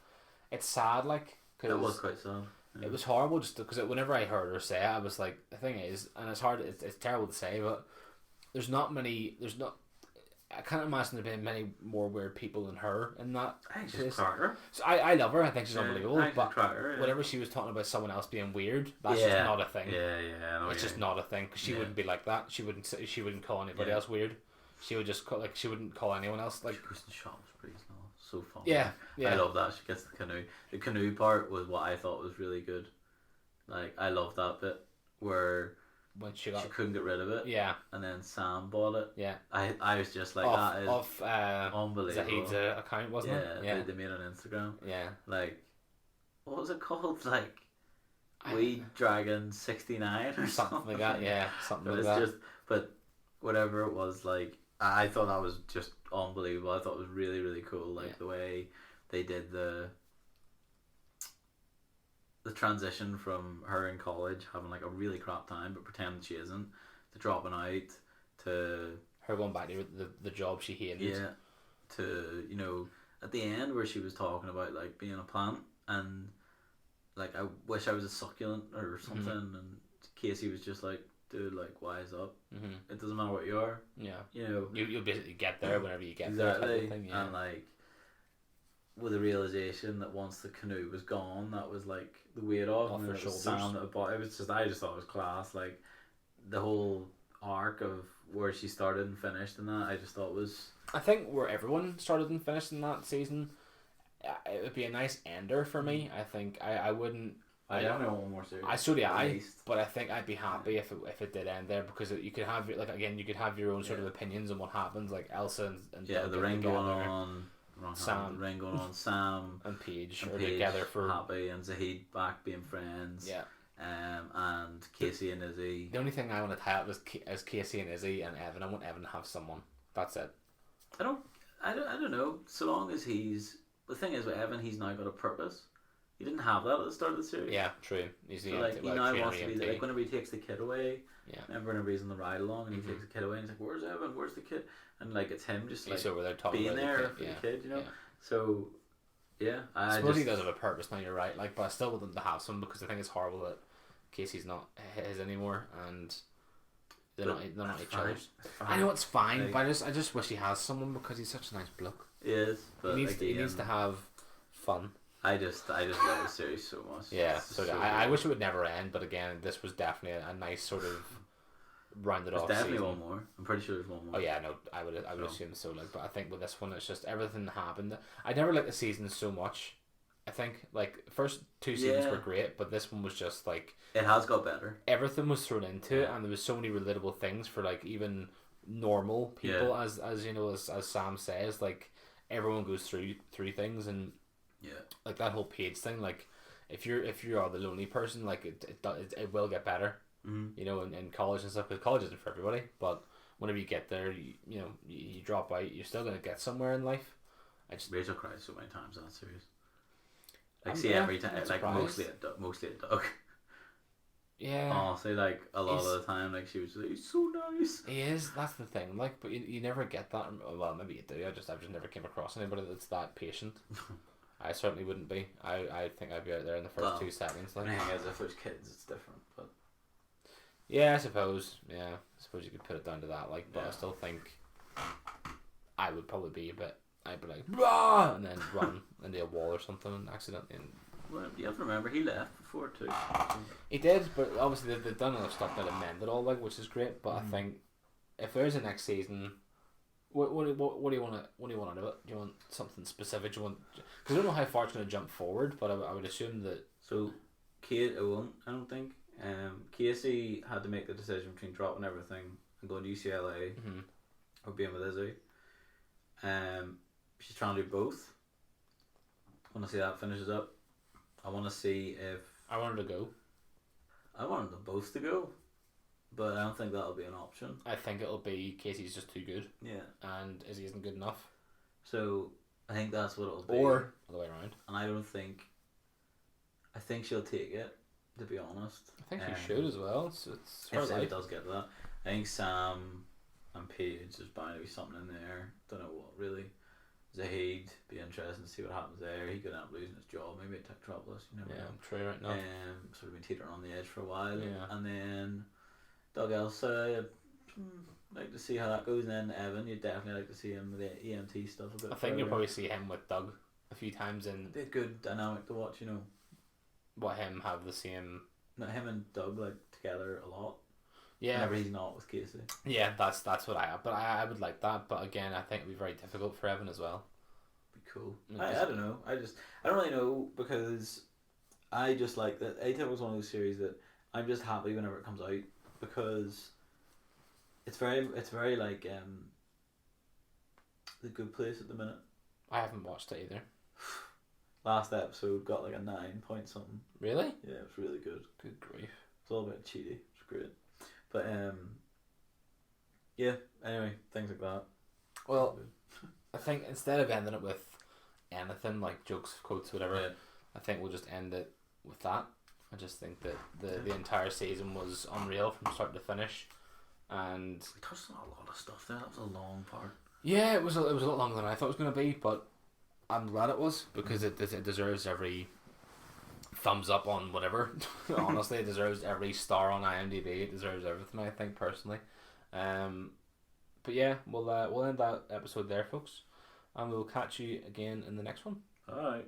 it's sad, like. Cause it was quite sad. It was horrible, just because whenever I heard her say it, I was like, the thing is, and it's hard, it's terrible to say, but I can't imagine there being many more weird people than her in that. I think she's Carter. So I love her. I think she's unbelievable. But Carter, whenever she was talking about someone else being weird, that's just not a thing. Yeah. It's just not a thing because she wouldn't be like that. She wouldn't call anybody else weird. She would just she wouldn't call anyone else like. She goes to shops, please. No, so fun. Yeah. I love that. She gets the canoe. The canoe part was what I thought was really good. Like I love that bit where. When she couldn't get rid of it. Yeah. And then Sam bought it. Yeah. I was just like, that is unbelievable. Zahid's account, wasn't it? Yeah. They made it on Instagram. Yeah. Like, what was it called? Like, Weed Dragon 69 or something like that. Yeah, something like that. But whatever it was, like, I thought that was just unbelievable. I thought it was really, really cool. Like, the way they did the transition from her in college having like a really crap time but pretending she isn't, to dropping out, to her going back to the job she hated, to at the end where she was talking about like being a plant and like I wish I was a succulent or something, and Casey was just like, dude, like wise up, it doesn't matter what you are, you'll basically get there whenever you get there type of thing, and like with the realization that once the canoe was gone, that was like the weight off her shoulders. Sam that bought it. Was just, I just thought it was class. Like the whole arc of where she started and finished and that, I just thought was. I think where everyone started and finished in that season, it would be a nice ender for me. I think I wouldn't. I don't know one more series. So do I, but I think I'd be happy if it did end there, because you could have you could have your own sort of opinions on what happens, like Elsa and the ring going on. Sam, ring going on. Sam and Paige are together for Happy and Zahid back being friends. Yeah, and Casey and Izzy. The only thing I want to tie up is Casey and Izzy and Evan. I want Evan to have someone. That's it. I don't know. So long as the thing is with Evan, he's now got a purpose. He didn't have that at the start of the series. Yeah, true. He's so like he now wants to be like whenever he takes the kid away. Yeah. Remember whenever he's on the ride along and he takes the kid away and he's like, "Where's Evan? Where's the kid?" And like it's him just like over there being there for the kid, you know. Yeah. So yeah, I suppose he does have a purpose now. You're right. Like, but I still want them to have some because I think it's horrible that Casey's not his anymore and they're not each other's. I know it's fine, like, but I just wish he has someone because he's such a nice bloke. He is, but he needs to have fun. I just love the series so much. Yeah, so I wish it would never end, but again, this was definitely a nice sort of rounded off. There's definitely season. one more. I'm pretty sure there's one more. Oh yeah, no, I would assume so. Like, but I think with this one, it's just everything happened. I never liked the season so much. I think like first two seasons were great, but this one was just like it has got better. Everything was thrown into it, and there was so many relatable things for like even normal people, as you know, as Sam says, like everyone goes through things, and like that whole page thing. Like if you are the lonely person, like it will get better. Mm-hmm. You know, in college and stuff, because college isn't for everybody, but whenever you get there, you drop out, you're still gonna get somewhere in life. Rachel cries so many times in that series. Like, every time, like mostly at Doug. Yeah. Honestly, like a lot of the time, like she was like, he's so nice. He is. That's the thing. Like, but you never get that. Well, maybe you do. I've just never came across anybody that's that patient. I certainly wouldn't be. I think I'd be out there in the first 2 seconds. Like, I think as if there's kids, it's different, but. Yeah, I suppose. Yeah, I suppose you could put it down to that. Like, but I still think I would probably be a bit. I'd be like, "Rah!" and then run into a wall or something and accidentally. Well, you have to remember he left before too. He did, but obviously they've done enough stuff that amend it all, like, which is great. But I think if there's a next season, what do you want out of it? Do you want something specific? Do you want? Because I don't know how far it's going to jump forward, but I would assume that. So, Kate, it won't. I don't think. Casey had to make the decision between dropping everything and going to UCLA or being with Izzy. She's trying to do both. I want to see that finishes up. I want to see if... I wanted to go. I wanted them both to go. But I don't think that'll be an option. I think it'll be Casey's just too good. Yeah. And Izzy isn't good enough. So, I think that's what it'll be. Or the other way around. And I don't think... I think she'll take it, to be honest. I think she should as well. It's her if life. It does get to that. I think Sam and Paige, there's bound to be something in there. Don't know what, really. Zahid, be interesting to see what happens there. He could end up losing his job, maybe at Techtropolis, you never know. True right now. Sort of been teetering on the edge for a while. Yeah. And then Doug Elsa, I'd like to see how that goes. And then Evan, you'd definitely like to see him with the EMT stuff a bit. I think you'll probably see him with Doug a few times in. Be a good dynamic to watch, you know. What, him have the same. No, him and Doug like together a lot. Yeah. Whenever he's not with Casey. Yeah, that's what I have. But I would like that. But again, I think it would be very difficult for Evan as well. Be cool. I don't know. I don't really know, because I just like that. Atypical is one of those series that I'm just happy whenever it comes out, because it's very like The Good Place at the minute. I haven't watched it either. Last episode got like a 9 point something. Really? Yeah, it was really good. Good grief. It's all about cheaty. It's great. But yeah. Anyway, things like that. Well, I think instead of ending it with anything like jokes, quotes, whatever, I think we'll just end it with that. I just think that the entire season was unreal from start to finish, and we touched on a lot of stuff there. That was a long part. Yeah, it was a lot longer than I thought it was going to be, but I'm glad it was, because it deserves every thumbs up on whatever. Honestly, it deserves every star on IMDb. It deserves everything, I think, personally. But yeah, we'll end that episode there, folks, and we'll catch you again in the next one. All right.